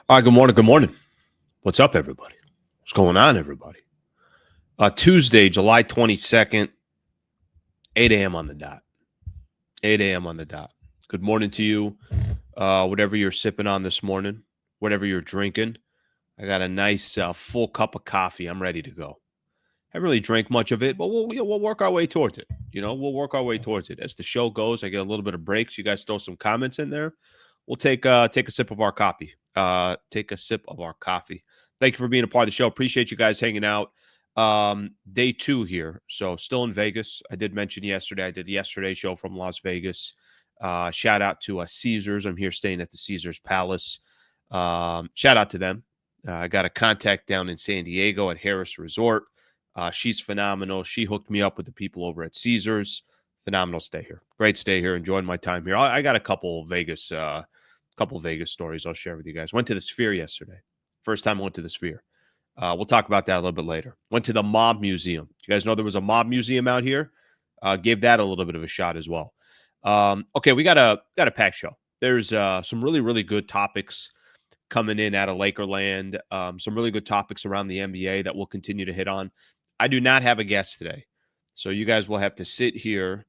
All right, good morning. Good morning. What's up, everybody? What's going on, everybody? Tuesday, July 22nd, 8 a.m. on the dot. 8 a.m. on the dot. Good morning to you. Whatever you're sipping on this morning, whatever you're drinking. I got a nice full cup of coffee. I'm ready to go. I haven't really drank much of it, but we'll work our way towards it. We'll work our way towards it. As the show goes, I get a little bit of breaks. You guys throw some comments in there. We'll take a sip of our coffee. Take a sip of our coffee. Thank you for being a part of the show. Appreciate you guys hanging out. Day 2 here. So still in Vegas. I did mention yesterday. I did yesterday's show from Las Vegas. Shout out to Caesars. I'm here staying at the Caesars Palace. Shout out to them. I got a contact down in San Diego at Harris Resort. She's phenomenal. She hooked me up with the people over at Caesars. Phenomenal stay here. Great stay here. Enjoying my time here. I got a couple of Vegas stories I'll share with you guys. Went to the Sphere yesterday. First time I went to the Sphere. We'll talk about that a little bit later. Went to the Mob Museum. You guys know there was a Mob Museum out here. Gave that a little bit of a shot as well. Okay, we got a packed show. There's some really, really good topics coming in out of Lakerland. Some really good topics around the NBA that we'll continue to hit on. I do not have a guest today, so you guys will have to sit here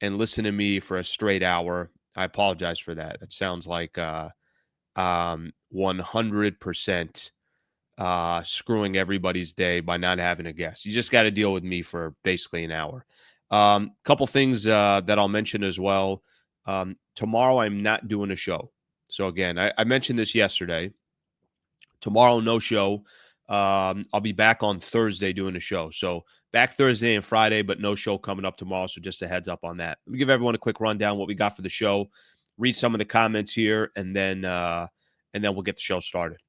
and listen to me for a straight hour. I apologize for that. It sounds like 100% screwing everybody's day by not having a guest. You just got to deal with me for basically an hour. Couple things that I'll mention as well. Tomorrow I'm not doing a show. So again, I mentioned this yesterday. Tomorrow, no show. I'll be back on Thursday doing a show. So back Thursday and Friday, but no show coming up tomorrow. So just a heads up on that. Let me give everyone a quick rundown what we got for the show. Read some of the comments here, and then we'll get the show started.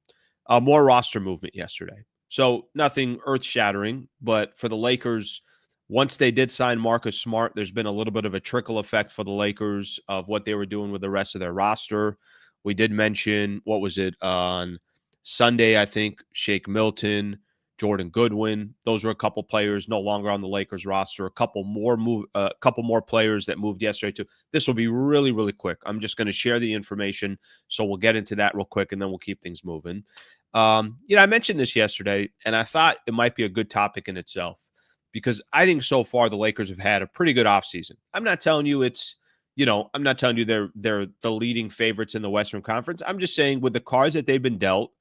More roster movement yesterday. So nothing earth-shattering, but for the Lakers, once they did sign Marcus Smart, there's been a little bit of a trickle effect for the Lakers of what they were doing with the rest of their roster. We did mention, what was it, on Sunday, I think, Shake Milton, Jordan Goodwin. Those were a couple players no longer on the Lakers roster. A couple more players that moved yesterday too. This will be really, really quick. I'm just going to share the information, so we'll get into that real quick, and then we'll keep things moving. I mentioned this yesterday, and I thought it might be a good topic in itself because I think so far the Lakers have had a pretty good offseason. I'm not telling you I'm not telling you they're the leading favorites in the Western Conference. I'm just saying with the cards that they've been dealt,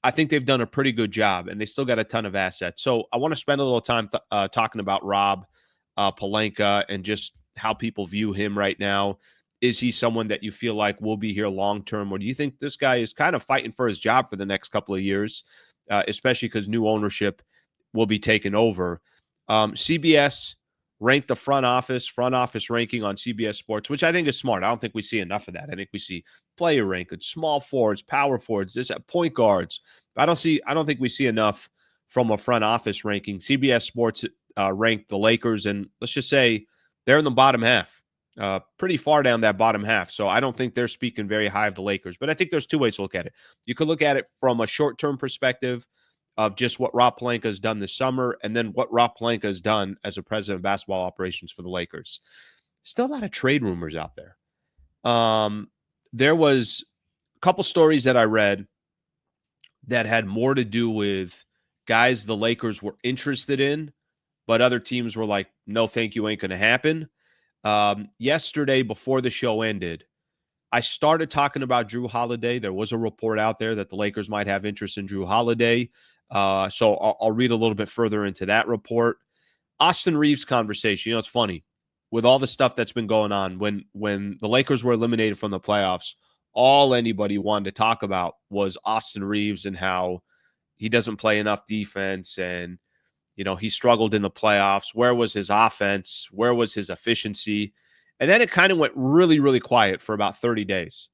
I think they've done a pretty good job, and they still got a ton of assets. So I want to spend a little time talking about Rob Pelinka and just how people view him right now. Is he someone that you feel like will be here long-term, or do you think this guy is kind of fighting for his job for the next couple of years, especially because new ownership will be taken over? CBS ranked the front office ranking on CBS Sports, which I think is smart. I don't think we see enough of that. I think we see player rankings, small forwards, power forwards, this point guards. I don't think we see enough from a front office ranking. CBS Sports ranked the Lakers, and let's just say they're in the bottom half, pretty far down that bottom half. So I don't think they're speaking very high of the Lakers. But I think there's two ways to look at it. You could look at it from a short-term perspective of just what Rob Pelinka has done this summer, and then what Rob Pelinka has done as a president of basketball operations for the Lakers. Still a lot of trade rumors out there. There was a couple stories that I read that had more to do with guys the Lakers were interested in, but other teams were like, no, thank you, ain't going to happen. Yesterday, before the show ended, I started talking about Jrue Holiday. There was a report out there that the Lakers might have interest in Jrue Holiday. So I'll read a little bit further into that report. Austin Reaves conversation. It's funny. With all the stuff that's been going on, when the Lakers were eliminated from the playoffs, all anybody wanted to talk about was Austin Reaves and how he doesn't play enough defense and, he struggled in the playoffs. Where was his offense? Where was his efficiency? And then it kind of went really, really quiet for about 30 days.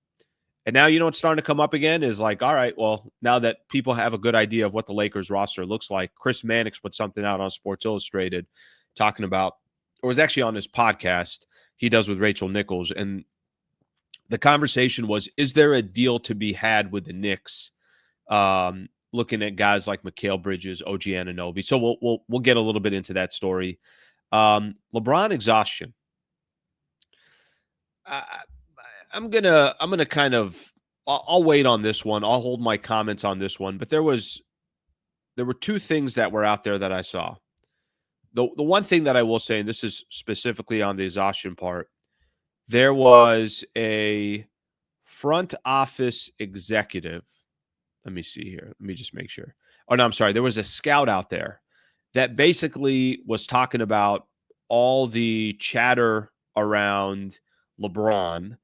And now, what's starting to come up again is like, all right, well, now that people have a good idea of what the Lakers roster looks like, Chris Mannix put something out on Sports Illustrated talking about, or was actually on his podcast he does with Rachel Nichols. And the conversation was, is there a deal to be had with the Knicks? Looking at guys like Mikal Bridges, OG Anunoby. So we'll get a little bit into that story. LeBron exhaustion. I'm gonna kind of I'll wait on this one. I'll hold my comments on this one. But there were two things that were out there that I saw. The one thing that I will say, and this is specifically on the exhaustion part, there was a front office executive. Let me see here. Let me just make sure. Oh, no, I'm sorry. There was a scout out there that basically was talking about all the chatter around LeBron,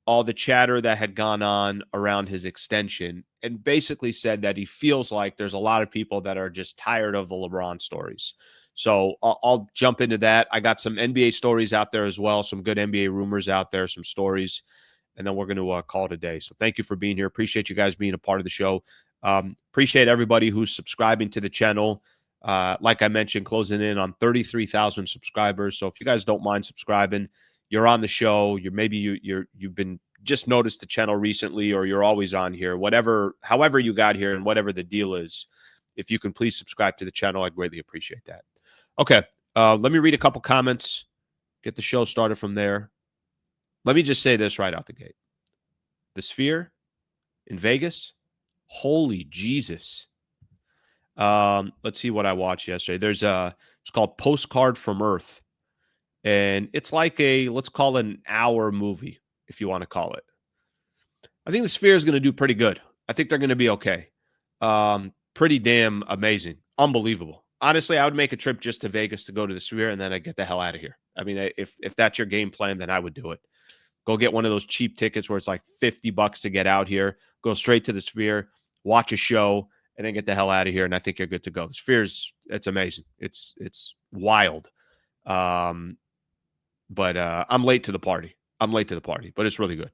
all the chatter that had gone on around his extension, and basically said that he feels like there's a lot of people that are just tired of the LeBron stories. So I'll jump into that. I got some NBA stories out there as well, some good NBA rumors out there, some stories, and then we're going to call it a day. So thank you for being here. Appreciate you guys being a part of the show. Appreciate everybody who's subscribing to the channel. Like I mentioned, closing in on 33,000 subscribers. So if you guys don't mind subscribing, you're on the show. You've been just noticed the channel recently, or you're always on here. However you got here, and whatever the deal is, if you can please subscribe to the channel, I'd greatly appreciate that. Okay, let me read a couple comments. Get the show started from there. Let me just say this right out the gate: the Sphere in Vegas. Holy Jesus. Let's see what I watched yesterday. It's called Postcard from Earth. And it's like let's call it an hour movie, if you want to call it. I think the Sphere is going to do pretty good. I think they're going to be okay. Pretty damn amazing. Unbelievable. Honestly, I would make a trip just to Vegas to go to the Sphere, and then I'd get the hell out of here. I mean, if that's your game plan, then I would do it. Go get one of those cheap tickets where it's like $50 to get out here. Go straight to the Sphere, watch a show, and then get the hell out of here, and I think you're good to go. The Sphere's, it's amazing. It's wild. But I'm late to the party. But it's really good.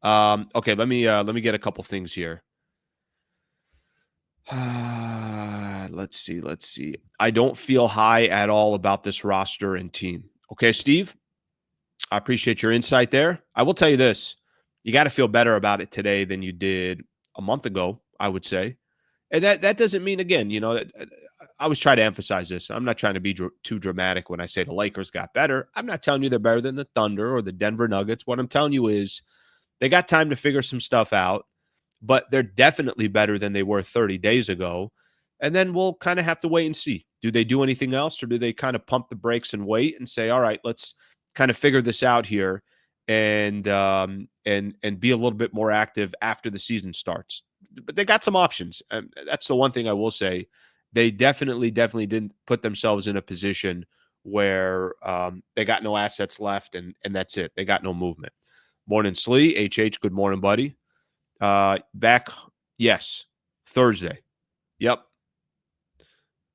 Okay, let me get a couple things here. Let's see. I don't feel high at all about this roster and team. Okay, Steve, I appreciate your insight there. I will tell you this. You got to feel better about it today than you did a month ago, I would say. And that doesn't mean, again, I always try to emphasize this. I'm not trying to be too dramatic when I say the Lakers got better. I'm not telling you they're better than the Thunder or the Denver Nuggets. What I'm telling you is they got time to figure some stuff out, but they're definitely better than they were 30 days ago. And then we'll kind of have to wait and see. Do they do anything else, or do they kind of pump the brakes and wait and say, all right, let's kind of figure this out here and be a little bit more active after the season starts? But they got some options. And that's the one thing I will say. They definitely didn't put themselves in a position where they got no assets left, and that's it. They got no movement. Morning, Slee. HH, good morning, buddy. Back, yes, Thursday. Yep.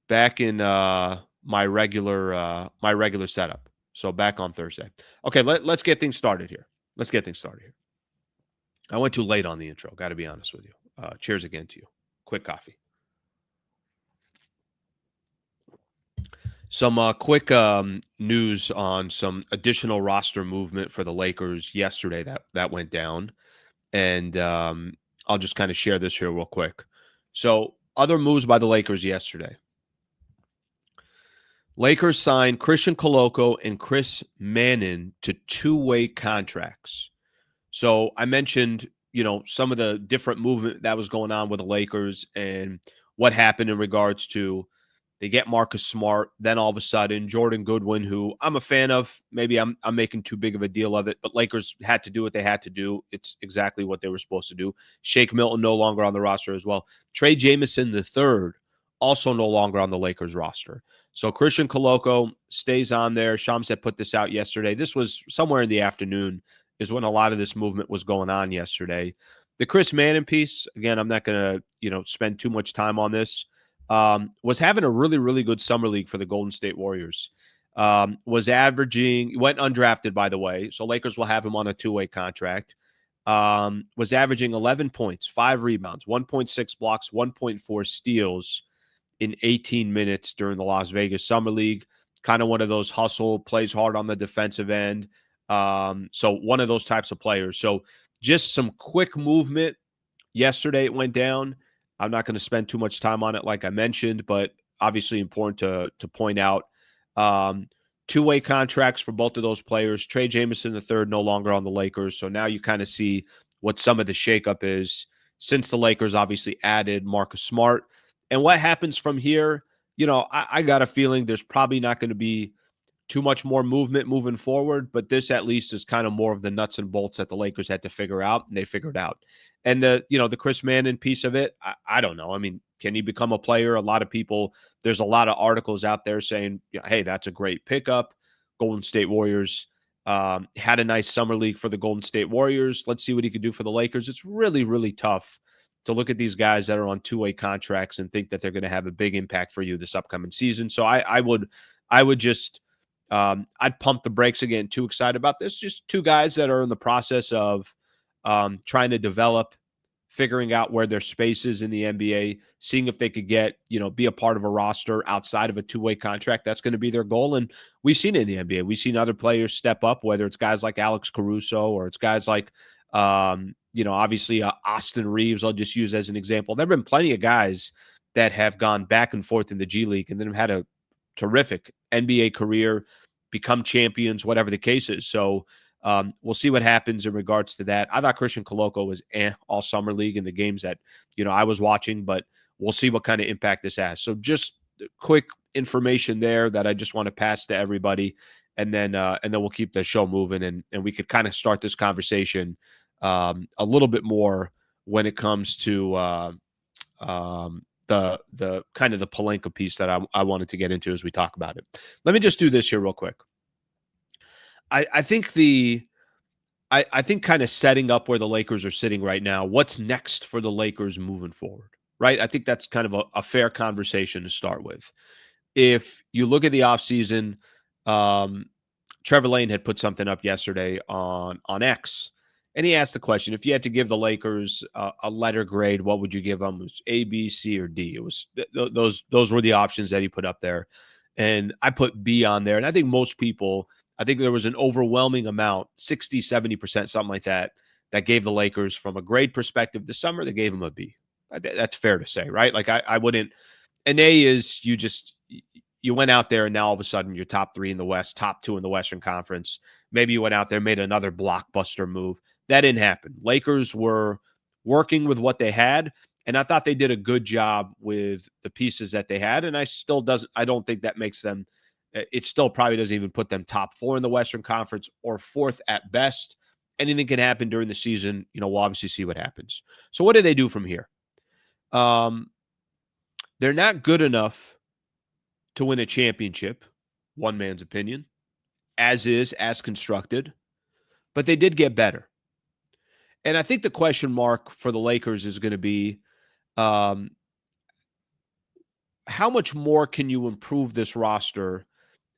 Back in my regular setup. So back on Thursday. Okay, let's get things started here. I went too late on the intro, got to be honest with you. Cheers again to you. Quick coffee. Some quick news on some additional roster movement for the Lakers yesterday that went down. And I'll just kind of share this here real quick. So other moves by the Lakers yesterday. Lakers signed Christian Coloco and Chris Manning to two-way contracts. So I mentioned, some of the different movement that was going on with the Lakers and what happened in regards to they get Marcus Smart, then all of a sudden Jordan Goodwin, who I'm a fan of. Maybe I'm making too big of a deal of it, but Lakers had to do what they had to do. It's exactly what they were supposed to do. Shake Milton no longer on the roster as well. Trey Jamison III also no longer on the Lakers roster. So Christian Coloco stays on there. Shams had put this out yesterday. This was somewhere in the afternoon is when a lot of this movement was going on yesterday. The Chris Manning piece, again, I'm not going to, spend too much time on this. Was having a really, really good summer league for the Golden State Warriors. Was averaging, went undrafted, by the way, so Lakers will have him on a two-way contract. Was averaging 11 points, 5 rebounds, 1.6 blocks, 1.4 steals in 18 minutes during the Las Vegas Summer League. Kind of one of those hustle, plays hard on the defensive end. So one of those types of players. So just some quick movement. Yesterday it went down. I'm not going to spend too much time on it, like I mentioned, but obviously important to point out. Two-way contracts for both of those players. Trey Jamison III no longer on the Lakers. So now you kind of see what some of the shakeup is since the Lakers obviously added Marcus Smart. And what happens from here, I got a feeling there's probably not going to be too much more movement moving forward, but this at least is kind of more of the nuts and bolts that the Lakers had to figure out, and they figured out. And the Chris Manning piece of it, I don't know. I mean, can he become a player? A lot of people, there's a lot of articles out there saying, hey, that's a great pickup. Golden State Warriors had a nice summer league for the Golden State Warriors. Let's see what he could do for the Lakers. It's really, really tough to look at these guys that are on two-way contracts and think that they're going to have a big impact for you this upcoming season. So I would just I'd pump the brakes again. Too excited about this. Just two guys that are in the process of trying to develop, figuring out where their space is in the NBA, seeing if they could get, be a part of a roster outside of a two-way contract. That's going to be their goal. And we've seen it in the NBA. We've seen other players step up, whether it's guys like Alex Caruso or it's guys like, obviously Austin Reaves, I'll just use as an example. There have been plenty of guys that have gone back and forth in the G League and then have had a terrific NBA career, become champions, whatever the case is. So we'll see what happens in regards to that. I thought Christian Coloco was all summer league in the games that, I was watching, but we'll see what kind of impact this has. So just quick information there that I just want to pass to everybody. And then we'll keep the show moving and we could kind of start this conversation a little bit more when it comes to the kind of the Pelinka piece that I wanted to get into as we talk about it. Let me just do this here real quick. I think I think kind of setting up where the Lakers are sitting right now, what's next for the Lakers moving forward, right? I think that's kind of a fair conversation to start with. If you look at the offseason, Trevor Lane had put something up yesterday on X, and he asked the question, if you had to give the Lakers a letter grade, what would you give them? It was A, B, C, or D. It was those were the options that he put up there. And I put B on there. And I think most people, I think there was an overwhelming amount, 60, 70%, something like that, that gave the Lakers from a grade perspective this summer, they gave them a B. That's fair to say, right? Like I wouldn't, an A is you went out there and now all of a sudden you're top 3 in the West, top 2 in the Western Conference. Maybe you went out there, made another blockbuster move. That didn't happen. Lakers were working with what they had, and I thought they did a good job with the pieces that they had, and I don't think that makes them, it still probably doesn't even put them top 4 in the Western Conference or 4th at best. Anything can happen during the season. We'll obviously see what happens. So what do they do from here? They're not good enough to win a championship, one man's opinion, as constructed, but they did get better. And I think the question mark for the Lakers is going to be, how much more can you improve this roster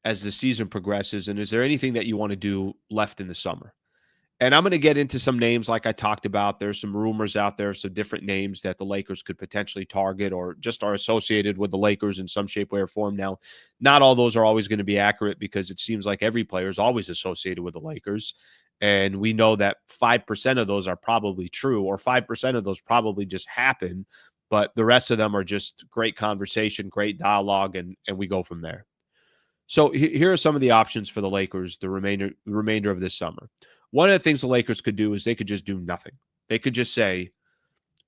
as the season progresses? And is there anything that you want to do left in the summer? And I'm going to get into some names like I talked about. There's some rumors out there, some different names that the Lakers could potentially target or just are associated with the Lakers in some shape, way, or form. Now, not all those are always going to be accurate because it seems like every player is always associated with the Lakers. And we know that 5% of those are probably true, or 5% of those probably just happen. But the rest of them are just great conversation, great dialogue, and we go from there. So here are some of the options for the Lakers the remainder of this summer. One of the things the Lakers could do is they could just do nothing. They could just say,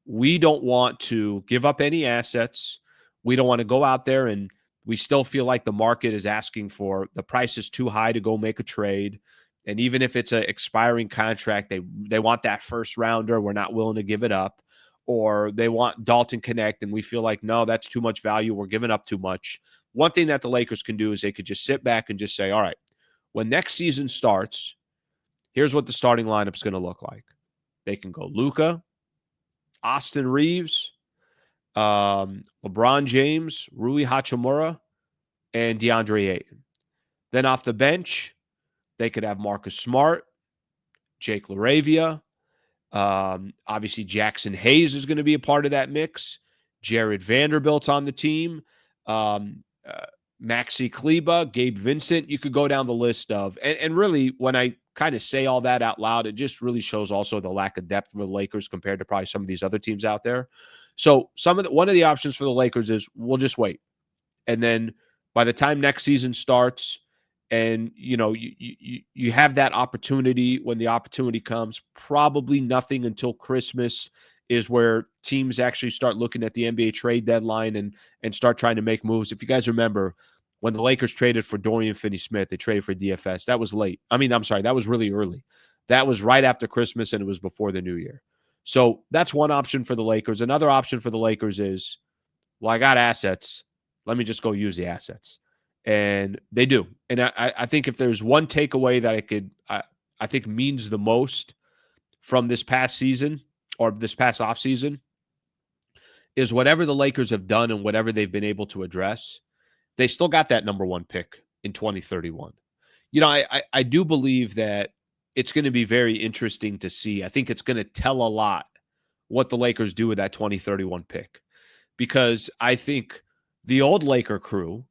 we don't want to give up any assets. We don't want to go out there and we still feel like the market is asking for, the price is too high to go make a trade. And even if it's an expiring contract, they want that first rounder. We're not willing to give it up. Or they want Dalton Connect, and we feel like, no, that's too much value. We're giving up too much. One thing that the Lakers can do is they could just sit back and just say, all right, when next season starts, here's what the starting lineup's going to look like. They can go Luka, Austin Reaves, LeBron James, Rui Hachimura, and DeAndre Ayton. Then off the bench, they could have Marcus Smart, Jake LaRavia. Obviously, Jackson Hayes is going to be a part of that mix. Jared Vanderbilt's on the team. Maxi Kleber, Gabe Vincent. You could go down the list of, and really, when I kind of say all that out loud, it just really shows also the lack of depth for the Lakers compared to probably some of these other teams out there. So one of the options for the Lakers is we'll just wait. And then by the time next season starts And, you have that opportunity when the opportunity comes. Probably nothing until Christmas is where teams actually start looking at the NBA trade deadline and start trying to make moves. If you guys remember, when the Lakers traded for Dorian Finney-Smith, they traded for DFS. That was late. I'm sorry, that was really early. That was right after Christmas, and it was before the new year. So that's one option for the Lakers. Another option for the Lakers is, well, I got assets. Let me just go use the assets. And they do. And I think if there's one takeaway that I think means the most from this past season or this past offseason is whatever the Lakers have done and whatever they've been able to address, they still got that number one pick in 2031. I do believe that it's going to be very interesting to see. I think it's going to tell a lot what the Lakers do with that 2031 pick, because I think the old Laker crew,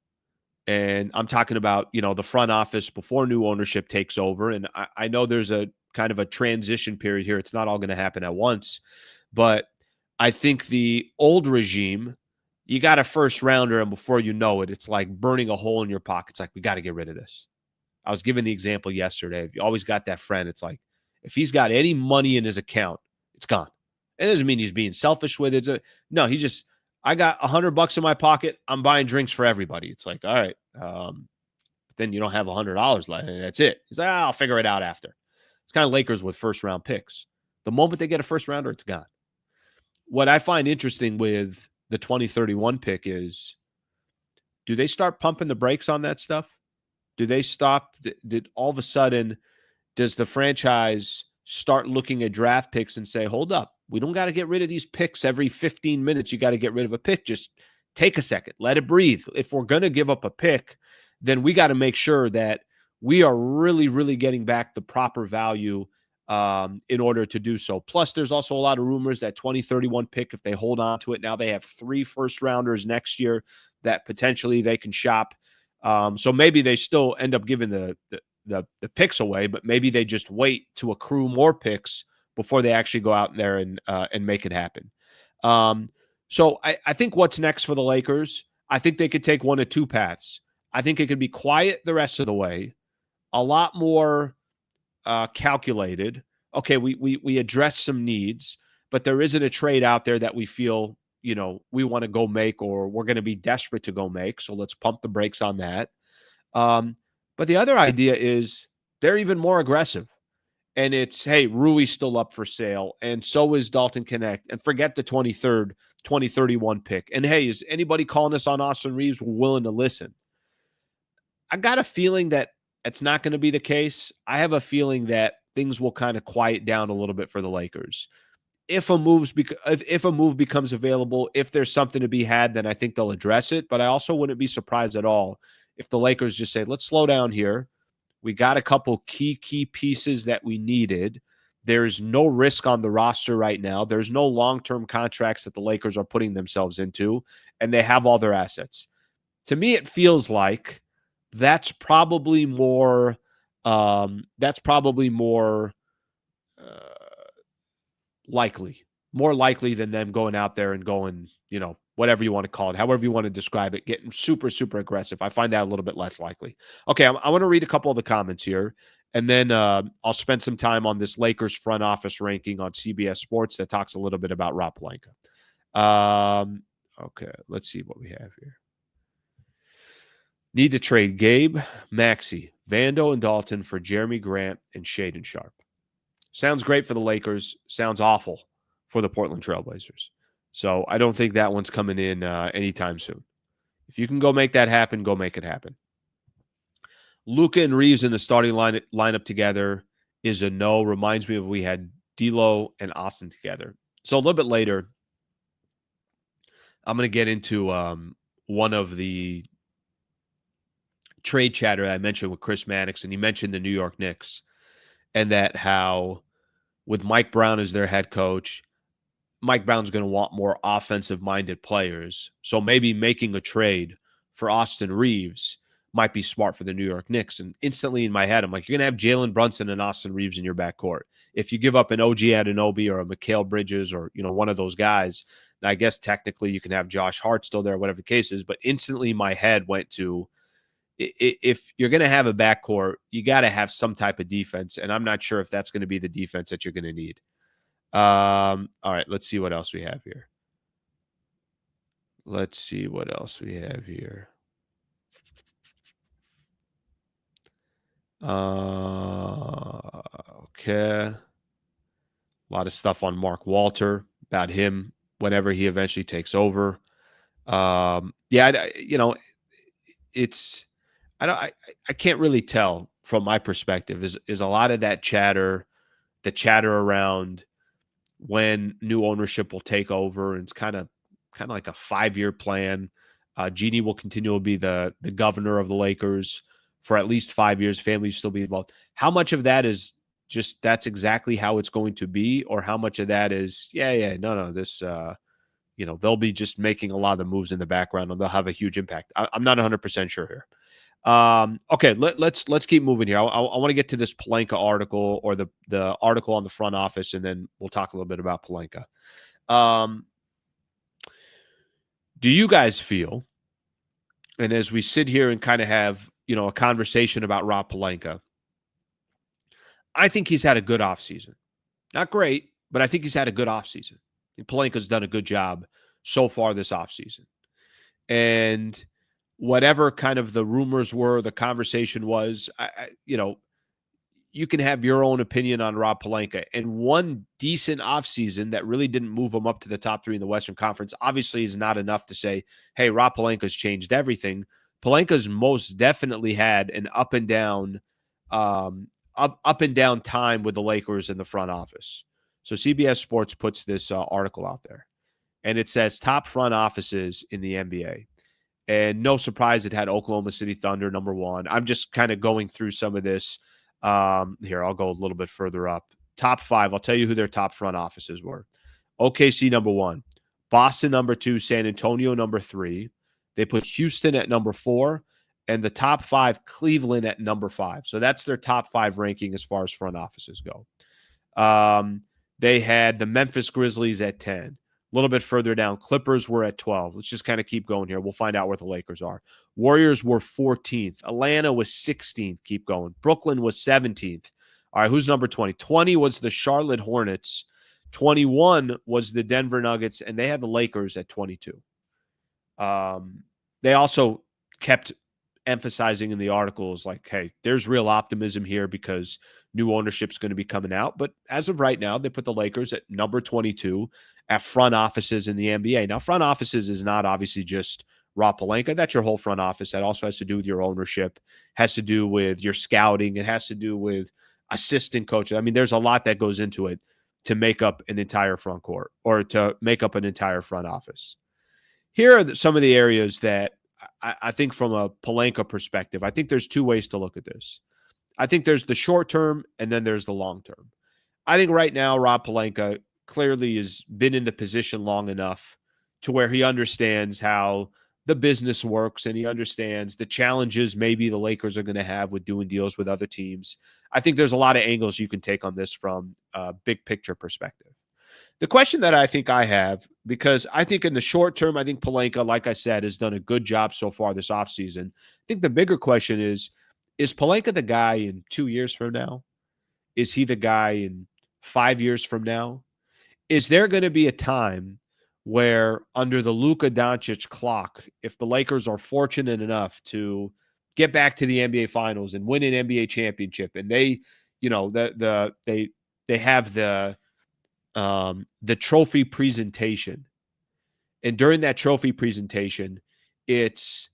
and I'm talking about, the front office before new ownership takes over. And I know there's a kind of a transition period here. It's not all going to happen at once. But I think the old regime, you got a first rounder, and before you know it, it's like burning a hole in your pocket. It's like, we got to get rid of this. I was giving the example yesterday. You always got that friend. It's like, if he's got any money in his account, it's gone. It doesn't mean he's being selfish with it. No, he just, I got $100 in my pocket. I'm buying drinks for everybody. It's like, all right. But then you don't have $100 left. And that's it. He's like, I'll figure it out after. It's kind of Lakers with first round picks. The moment they get a first rounder, it's gone. What I find interesting with the 2031 pick is, do they start pumping the brakes on that stuff? Do they stop? Did all of a sudden, does the franchise start looking at draft picks and say, hold up, we don't got to get rid of these picks every 15 minutes. You got to get rid of a pick. Just take a second, let it breathe. If we're going to give up a pick, then we got to make sure that we are really, really getting back the proper value in order to do so. Plus, there's also a lot of rumors that 2031 pick, if they hold on to it, now they have 3 first rounders next year that potentially they can shop. So maybe they still end up giving the picks away, but maybe they just wait to accrue more picks before they actually go out there and make it happen. So I think what's next for the Lakers, I think they could take one of two paths. I think it could be quiet the rest of the way, a lot more calculated. Okay, we address some needs, but there isn't a trade out there that we feel, we want to go make, or we're going to be desperate to go make. So let's pump the brakes on that. But the other idea is they're even more aggressive. And it's, hey, Rui's still up for sale, and so is Dalton Connect. And forget the 2031 pick. And hey, is anybody calling us on Austin Reaves? We're willing to listen. I got a feeling that it's not going to be the case. I have a feeling that things will kind of quiet down a little bit for the Lakers. If a move becomes available, if there's something to be had, then I think they'll address it. But I also wouldn't be surprised at all if the Lakers just say, let's slow down here. We got a couple key pieces that we needed. There's no risk on the roster right now. There's no long-term contracts that the Lakers are putting themselves into, and they have all their assets. To me, it feels like that's probably more likely than them going out there and going, whatever you want to call it, however you want to describe it, getting super, super aggressive. I find that a little bit less likely. Okay, I want to read a couple of the comments here, and then I'll spend some time on this Lakers front office ranking on CBS Sports that talks a little bit about Rob Pelinka. Okay, let's see what we have here. Need to trade Gabe, Maxey, Vando, and Dalton for Jeremy Grant and Shaedon Sharpe. Sounds great for the Lakers. Sounds awful for the Portland Trailblazers. So I don't think that one's coming in anytime soon. If you can go make that happen, go make it happen. Luka and Reaves in the starting lineup together is a no. Reminds me of we had D'Lo and Austin together. So a little bit later, I'm going to get into one of the trade chatter I mentioned with Chris Mannix, and he mentioned the New York Knicks, and that how with Mike Brown as their head coach, Mike Brown's going to want more offensive-minded players. So maybe making a trade for Austin Reaves might be smart for the New York Knicks. And instantly in my head, I'm like, you're going to have Jalen Brunson and Austin Reaves in your backcourt. If you give up an OG Anunoby or a Mikal Bridges or, one of those guys, I guess technically you can have Josh Hart still there, whatever the case is. But instantly my head went to, if you're going to have a backcourt, you got to have some type of defense, and I'm not sure if that's going to be the defense that you're going to need. All right, let's see what else we have here. Let's see what else we have here. Okay. A lot of stuff on Mark Walter about him whenever he eventually takes over. It's I can't really tell from my perspective. Is a lot of that chatter, the chatter around when new ownership will take over, and it's kind of like a 5-year plan. Genie will continue to be the governor of the Lakers for at least 5 years. Family will still be involved. How much of that is just that's exactly how it's going to be, or how much of that is this they'll be just making a lot of the moves in the background and they'll have a huge impact. I'm not 100% sure here. Okay, let's keep moving here. I want to get to this Pelinka article, or the article on the front office, and then we'll talk a little bit about Pelinka. Do you guys feel, and as we sit here and kind of have a conversation about Rob Pelinka, I think he's had a good offseason. Not great, but I think he's had a good offseason. Pelinka's done a good job so far this offseason. And whatever kind of the rumors were, the conversation was, you can have your own opinion on Rob Pelinka. And one decent offseason that really didn't move him up to the top 3 in the Western Conference obviously is not enough to say, hey, Rob Pelinka's changed everything. Pelinka's most definitely had an up and down time with the Lakers in the front office. So CBS Sports puts this article out there, and it says top front offices in the NBA. And no surprise, it had Oklahoma City Thunder number 1. I'm just kind of going through some of this. Here, I'll go a little bit further up. Top 5, I'll tell you who their top front offices were. OKC number 1, Boston number 2, San Antonio number 3. They put Houston at number 4, and the top 5, Cleveland at number 5. So that's their top 5 ranking as far as front offices go. They had the Memphis Grizzlies at 10. A little bit further down, Clippers were at 12. Let's just kind of keep going here. We'll find out where the Lakers are. Warriors were 14th. Atlanta was 16th. Keep going. Brooklyn was 17th. All right, who's number 20? 20 was the Charlotte Hornets. 21 was the Denver Nuggets, and they had the Lakers at 22. They also kept emphasizing in the articles like, hey, there's real optimism here because new ownership's going to be coming out. But as of right now, they put the Lakers at number 22 at front offices in the NBA. Now, front offices is not obviously just Rob Pelinka. That's your whole front office. That also has to do with your ownership, has to do with your scouting. It has to do with assistant coaches. I mean, there's a lot that goes into it to make up an entire front court or to make up an entire front office. Here are some of the areas that I think from a Pelinka perspective, I think there's 2 ways to look at this. I think there's the short term and then there's the long term. I think right now, Rob Pelinka clearly has been in the position long enough to where he understands how the business works and he understands the challenges maybe the Lakers are going to have with doing deals with other teams. I think there's a lot of angles you can take on this from a big picture perspective. The question that I think I have, because I think in the short term, I think Pelinka, like I said, has done a good job so far this offseason. I think the bigger question is Pelinka the guy in 2 years from now? Is he the guy in 5 years from now? Is there going to be a time where under the Luka Doncic clock, if the Lakers are fortunate enough to get back to the NBA Finals and win an NBA championship, and they, they have the trophy presentation, and during that trophy presentation, it's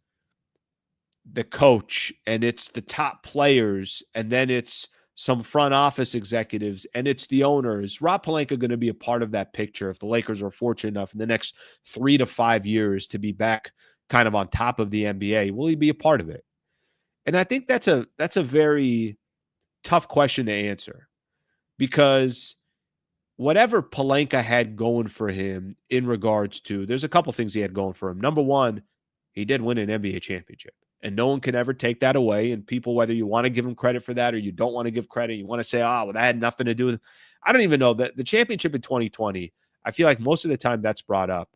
the coach and it's the top players, and then it's some front office executives, and it's the owners. Rob Pelinka going to be a part of that picture if the Lakers are fortunate enough in the next 3 to 5 years to be back kind of on top of the NBA? Will he be a part of it? And I think that's a very tough question to answer, because whatever Pelinka had going for him in regards to, there's a couple things he had going for him. Number 1, he did win an NBA championship. And no one can ever take that away. And people, whether you want to give him credit for that or you don't want to give credit, you want to say, well, that had nothing to do with it. I don't even know that the championship in 2020, I feel like most of the time that's brought up,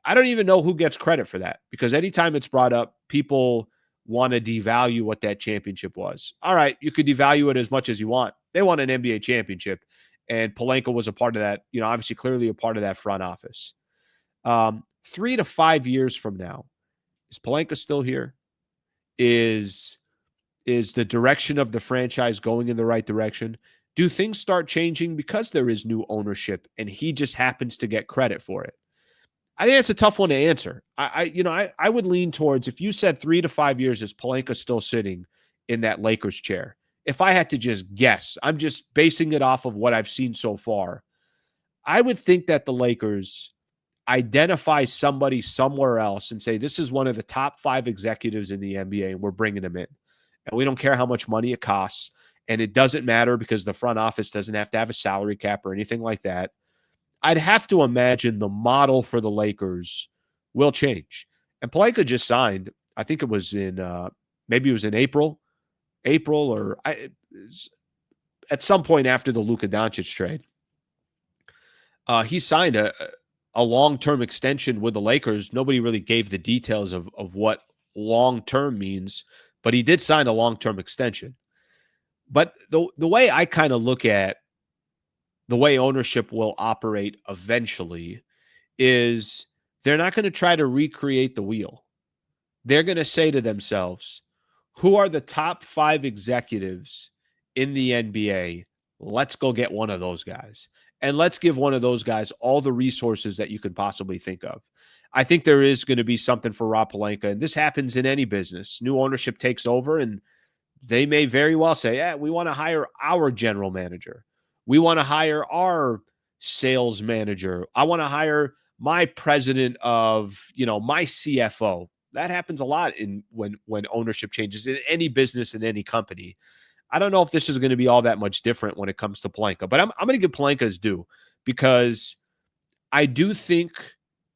I don't even know who gets credit for that, because anytime it's brought up, people want to devalue what that championship was. All right, you could devalue it as much as you want. They won an NBA championship, and Pelinka was a part of that, obviously clearly a part of that front office. 3 to 5 years from now, is Pelinka still here? Is the direction of the franchise going in the right direction? Do things start changing because there is new ownership and he just happens to get credit for it? I think that's a tough one to answer. I would lean towards, if you said 3 to 5 years, is Pelinka still sitting in that Lakers chair? If I had to just guess, I'm just basing it off of what I've seen so far. I would think that the Lakers identify somebody somewhere else and say, this is one of the top 5 executives in the NBA, and we're bringing them in. And we don't care how much money it costs. And it doesn't matter because the front office doesn't have to have a salary cap or anything like that. I'd have to imagine the model for the Lakers will change. And Pelinka just signed, I think it was maybe it was in April or at some point after the Luka Doncic trade. He signed a long-term extension with the Lakers. Nobody really gave the details of what long-term means, but he did sign a long-term extension. But the way I kind of look at the way ownership will operate eventually is they're not going to try to recreate the wheel. They're going to say to themselves, who are the top 5 executives in the NBA? Let's go get one of those guys. And let's give one of those guys all the resources that you could possibly think of. I think there is going to be something for Rob Pelinka, and this happens in any business. New ownership takes over, and they may very well say, yeah, we want to hire our general manager. We want to hire our sales manager. I want to hire my president of, my CFO. That happens a lot when ownership changes in any business, in any company. I don't know if this is going to be all that much different when it comes to Pelinka, but I'm going to give Pelinka his due, because I do think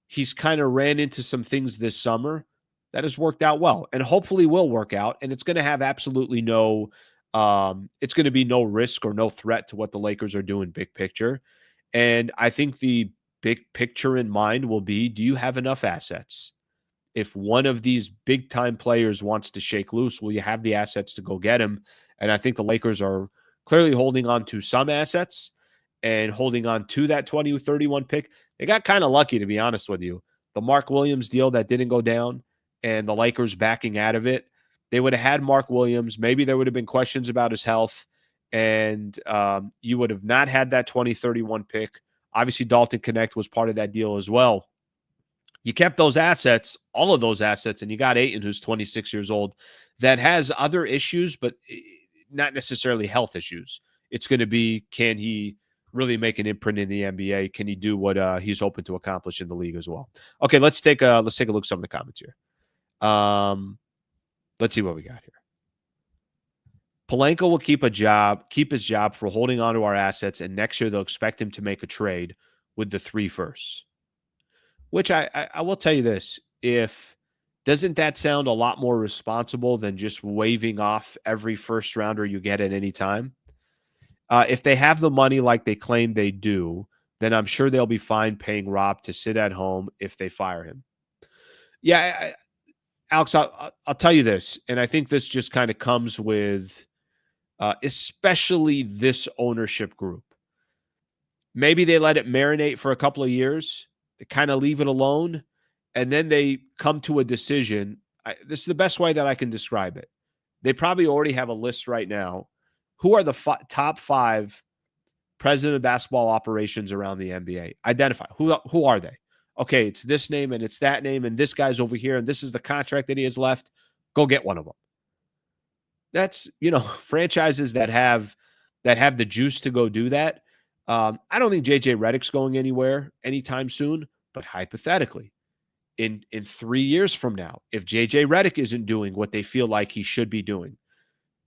he's kind of ran into some things this summer that has worked out well and hopefully will work out. And it's going to have absolutely it's going to be no risk or no threat to what the Lakers are doing big picture. And I think the big picture in mind will be, do you have enough assets? If one of these big time players wants to shake loose, will you have the assets to go get him? And I think the Lakers are clearly holding on to some assets and holding on to that 2031 pick. They got kind of lucky, to be honest with you. The Mark Williams deal that didn't go down and the Lakers backing out of it, they would have had Mark Williams. Maybe there would have been questions about his health, and you would have not had that 2031 pick. Obviously, Dalton Connect was part of that deal as well. You kept those assets, all of those assets, and you got Ayton, who's 26 years old, that has other issues, but not necessarily health issues. It's going to be, can he really make an imprint in the NBA? Can he do what he's hoping to accomplish in the league as well? Okay, let's take a look at some of the comments here. Let's see what we got here. Pelinka will keep his job for holding on to our assets, and next year they'll expect him to make a trade with the 3 firsts. Which I will tell you this, doesn't that sound a lot more responsible than just waving off every first rounder you get at any time? If they have the money like they claim they do, then I'm sure they'll be fine paying Rob to sit at home if they fire him. Yeah, Alex, I'll tell you this, and I think this just kind of comes with especially this ownership group. Maybe they let it marinate for a couple of years. They kind of leave it alone, and then they come to a decision. This is the best way that I can describe it. They probably already have a list right now. Who are the top 5 president of basketball operations around the NBA? Identify. Who are they? Okay, it's this name and it's that name, and this guy's over here, and this is the contract that he has left. Go get one of them. That's, franchises that have the juice to go do that. I don't think JJ Redick's going anywhere anytime soon, but hypothetically, in 3 years from now, if JJ Redick isn't doing what they feel like he should be doing,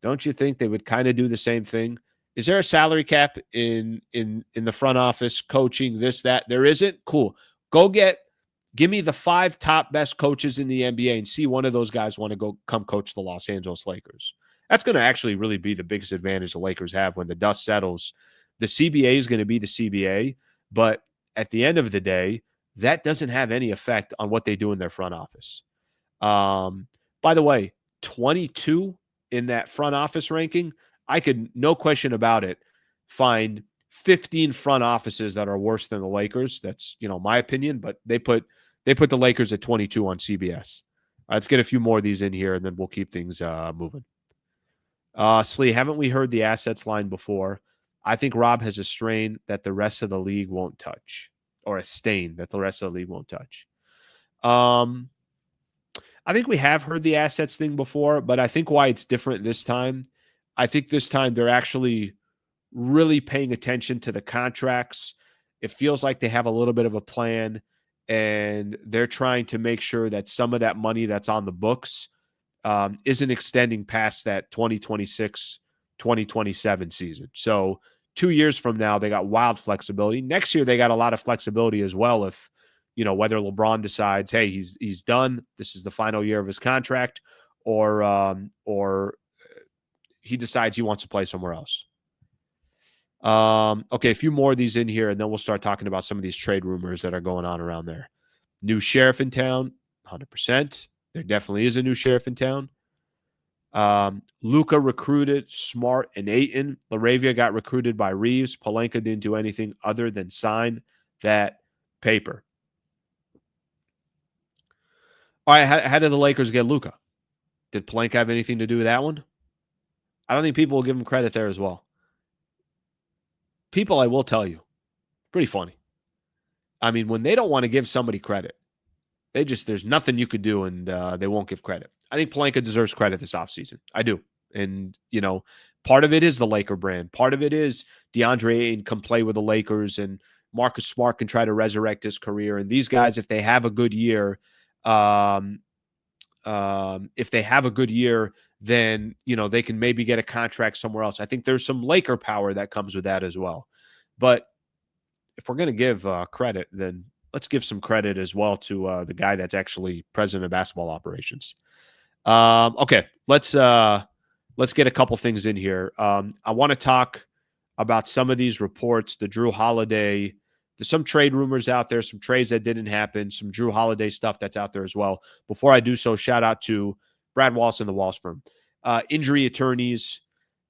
don't you think they would kind of do the same thing? Is there a salary cap in the front office, coaching, this, that? There isn't? Cool. Give me the 5 top best coaches in the NBA and see one of those guys want to come coach the Los Angeles Lakers. That's going to actually really be the biggest advantage the Lakers have when the dust settles. The CBA is going to be the CBA, but at the end of the day, that doesn't have any effect on what they do in their front office. By the way, 22 in that front office ranking, I could, no question about it, find 15 front offices that are worse than the Lakers. That's, my opinion, but they put the Lakers at 22 on CBS. Let's get a few more of these in here, and then we'll keep things moving. Slee, haven't we heard the assets line before? I think Rob has a strain that the rest of the league won't touch, or a stain that the rest of the league won't touch. I think we have heard the assets thing before, but I think why it's different this time, I think this time they're actually really paying attention to the contracts. It feels like they have a little bit of a plan, and they're trying to make sure that some of that money that's on the books isn't extending past that 2026, 2027 season. So 2 years from now, they got wild flexibility. Next year, they got a lot of flexibility as well. If, whether LeBron decides, hey, he's done, this is the final year of his contract, or he decides he wants to play somewhere else. Okay, a few more of these in here, and then we'll start talking about some of these trade rumors that are going on around there. New sheriff in town, 100%. There definitely is a new sheriff in town. Luka recruited Smart and Ayton. Laravia got recruited by Reaves. Pelinka didn't do anything other than sign that paper. All right, how did the Lakers get Luka? Did Pelinka have anything to do with that one? I don't think people will give him credit there as well. People, I will tell you, pretty funny. I mean, when they don't want to give somebody credit, there's nothing you could do, and they won't give credit. I think Pelinka deserves credit this offseason. I do. And, part of it is the Laker brand. Part of it is DeAndre Ayton can play with the Lakers, and Marcus Smart can try to resurrect his career. And these guys, if they have a good year, then, they can maybe get a contract somewhere else. I think there's some Laker power that comes with that as well. But if we're going to give credit, then let's give some credit as well to the guy that's actually president of basketball operations. Okay, let's get a couple things in here. I want to talk about some of these reports, the Jrue Holiday. There's some trade rumors out there, some trades that didn't happen, some Jrue Holiday stuff that's out there as well. Before I do so, shout out to Brad Wallace and the Wallace firm. Injury attorneys,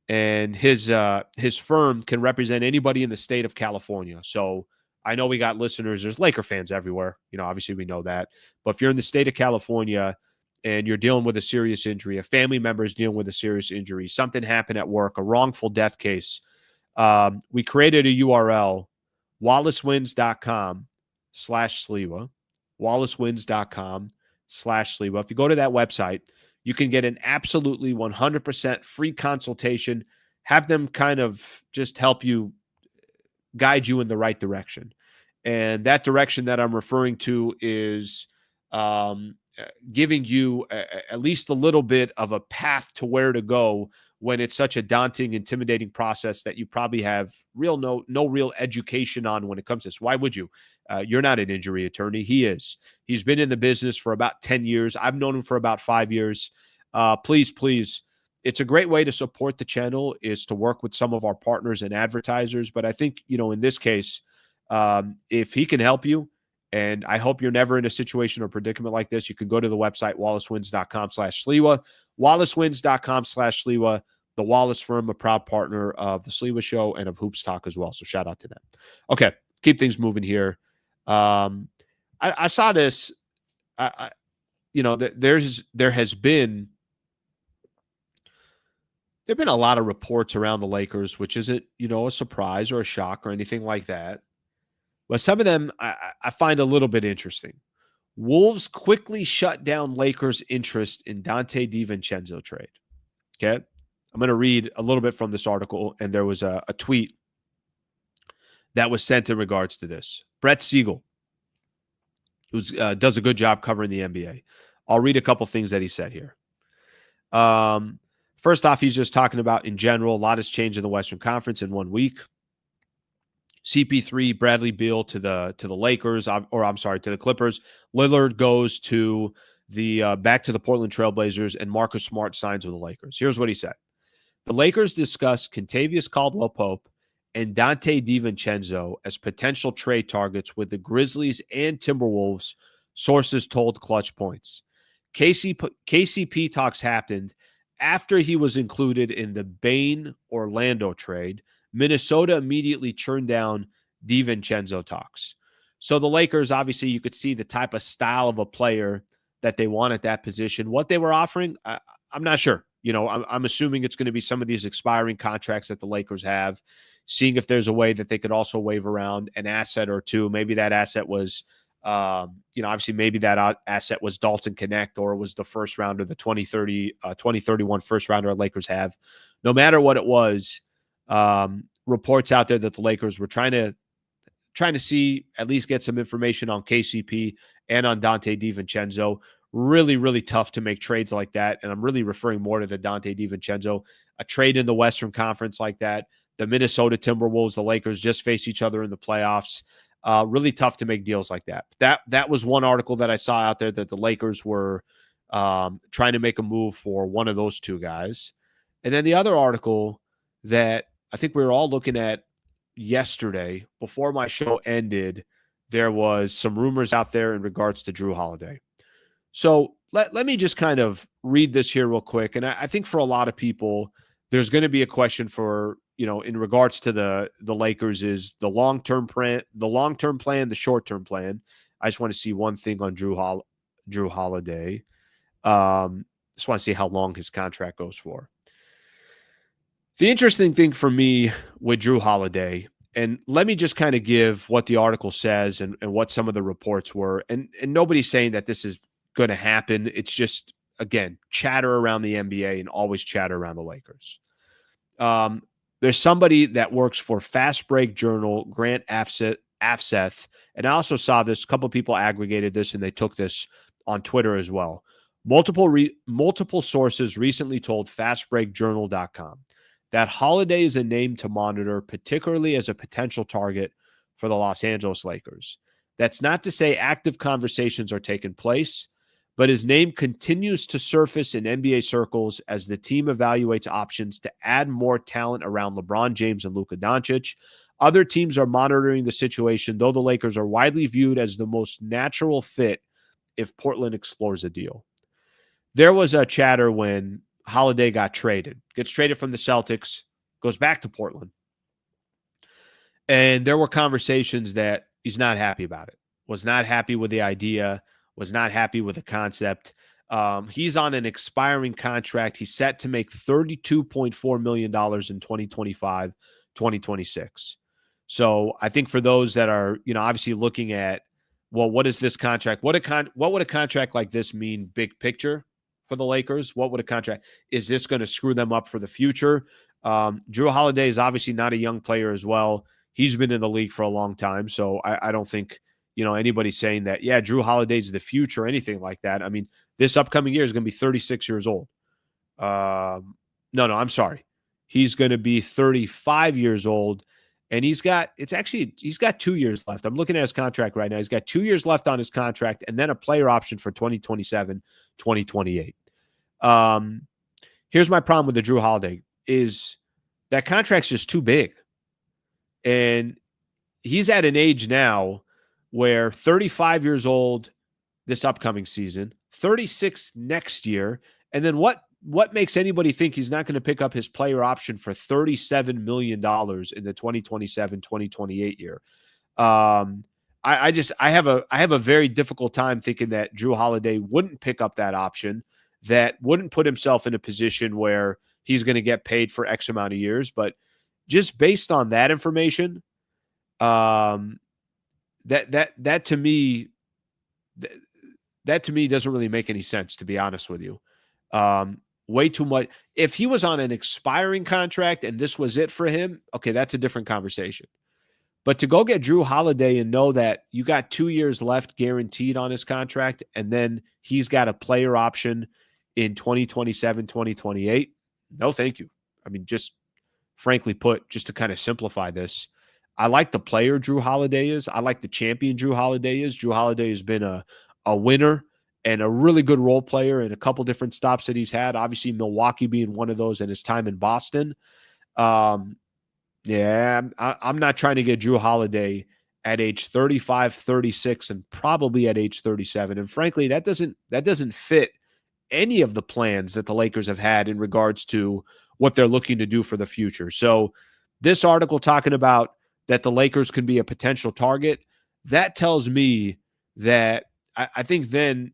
and his firm can represent anybody in the state of California. So I know we got listeners. There's Laker fans everywhere. Obviously we know that. But if you're in the state of California and you're dealing with a serious injury, a family member is dealing with a serious injury, something happened at work, a wrongful death case, we created a URL, wallacewins.com/Sliwa, wallacewins.com/Sliwa. If you go to that website, you can get an absolutely 100% free consultation, have them kind of just help you, guide you in the right direction. And that direction that I'm referring to is giving you at least a little bit of a path to where to go when it's such a daunting, intimidating process that you probably have no real education on when it comes to this. Why would you? You're not an injury attorney. He is. He's been in the business for about 10 years. I've known him for about 5 years. Please. It's a great way to support the channel is to work with some of our partners and advertisers. But I think, in this case, if he can help you, and I hope you're never in a situation or predicament like this, you can go to the website, wallacewins.com/Sliwa, wallacewins.com/Sliwa, the Wallace firm, a proud partner of the Sliwa Show and of Hoops Talk as well. So shout out to them. Okay, keep things moving here. I saw this, there have been a lot of reports around the Lakers, which isn't, a surprise or a shock or anything like that. But some of them I find a little bit interesting. Wolves quickly shut down Lakers' interest in Donte DiVincenzo trade. Okay. I'm going to read a little bit from this article, and there was a tweet that was sent in regards to this. Brett Siegel, who does a good job covering the NBA. I'll read a couple things that he said here. First off, he's just talking about in general, a lot has changed in the Western Conference in 1 week. CP3, Bradley Beal to the Lakers, to the Clippers. Lillard goes to back to the Portland Trailblazers, and Marcus Smart signs with the Lakers. Here's what he said. The Lakers discussed Kentavious Caldwell-Pope and Donte DiVincenzo as potential trade targets with the Grizzlies and Timberwolves, sources told Clutch Points. KCP talks happened after he was included in the Bain-Orlando trade. Minnesota immediately turned down DiVincenzo talks. So the Lakers, obviously, you could see the type of style of a player that they want at that position. What they were offering, I'm not sure. I'm assuming it's going to be some of these expiring contracts that the Lakers have, seeing if there's a way that they could also wave around an asset or two. Maybe that asset was, obviously maybe that asset was Dalton Connect, or it was the first rounder, the 2031 first rounder Lakers have. No matter what it was, reports out there that the Lakers were trying to see, at least get some information on KCP and on Donte DiVincenzo. Really, really tough to make trades like that. And I'm really referring more to the Donte DiVincenzo. A trade in the Western Conference like that. The Minnesota Timberwolves, the Lakers just face each other in the playoffs. Really tough to make deals like that. That was one article that I saw out there, that the Lakers were trying to make a move for one of those two guys. And then the other article that I think we were all looking at yesterday before my show ended, there was some rumors out there in regards to Jrue Holiday. So let me just kind of read this here real quick. And I think for a lot of people, there's going to be a question for, in regards to the Lakers, is the long-term plan, the short-term plan. I just want to see one thing on Jrue Holiday. Just want to see how long his contract goes for. The interesting thing for me with Jrue Holiday, and let me just kind of give what the article says and what some of the reports were. And nobody's saying that this is going to happen. It's just, again, chatter around the NBA and always chatter around the Lakers. There's somebody that works for Fast Break Journal, Grant Afseth, and I also saw this. A couple of people aggregated this, and they took this on Twitter as well. Multiple sources recently told FastBreakJournal.com that Holiday is a name to monitor, particularly as a potential target for the Los Angeles Lakers. That's not to say active conversations are taking place, but his name continues to surface in NBA circles as the team evaluates options to add more talent around LeBron James and Luka Doncic. Other teams are monitoring the situation, though the Lakers are widely viewed as the most natural fit if Portland explores a deal. There was a chatter when Holiday gets traded from the Celtics, goes back to Portland. And there were conversations that he's not happy about it, was not happy with the idea, was not happy with the concept. He's on an expiring contract. He's set to make $32.4 million in 2025, 2026. So I think for those that are, obviously looking at, well, what is this contract? What would a contract like this mean big picture for the Lakers? What would a contract? Is this going to screw them up for the future? Jrue Holiday is obviously not a young player as well. He's been in the league for a long time. So I don't think, anybody saying that, yeah, Jrue Holiday's the future or anything like that. I mean, this upcoming year is going to be 36 years old. No, I'm sorry. He's going to be 35 years old. And he's got 2 years left. I'm looking at his contract right now. He's got 2 years left on his contract and then a player option for 2027, 2028. Here's my problem with the Jrue Holiday is that contract's just too big. And he's at an age now where 35 years old this upcoming season, 36 next year. And then what makes anybody think he's not going to pick up his player option for $37 million in the 2027, 2028 year? I have a very difficult time thinking that Jrue Holiday wouldn't pick up that option, that wouldn't put himself in a position where he's going to get paid for X amount of years. But just based on that information, that to me doesn't really make any sense, to be honest with you. Way too much. If he was on an expiring contract and this was it for him, okay, that's a different conversation. But to go get Jrue Holiday and know that you got 2 years left guaranteed on his contract, and then he's got a player option in 2027, 2028, no thank you. I mean, just frankly put, just to kind of simplify this, I like the player Jrue Holiday is. I like the champion Jrue Holiday is. Jrue Holiday has been a winner and a really good role player in a couple different stops that he's had. Obviously, Milwaukee being one of those, and his time in Boston. Yeah, I'm not trying to get Jrue Holiday at age 35, 36, and probably at age 37. And frankly, that doesn't fit any of the plans that the Lakers have had in regards to what they're looking to do for the future. So this article talking about that the Lakers can be a potential target, that tells me that I think then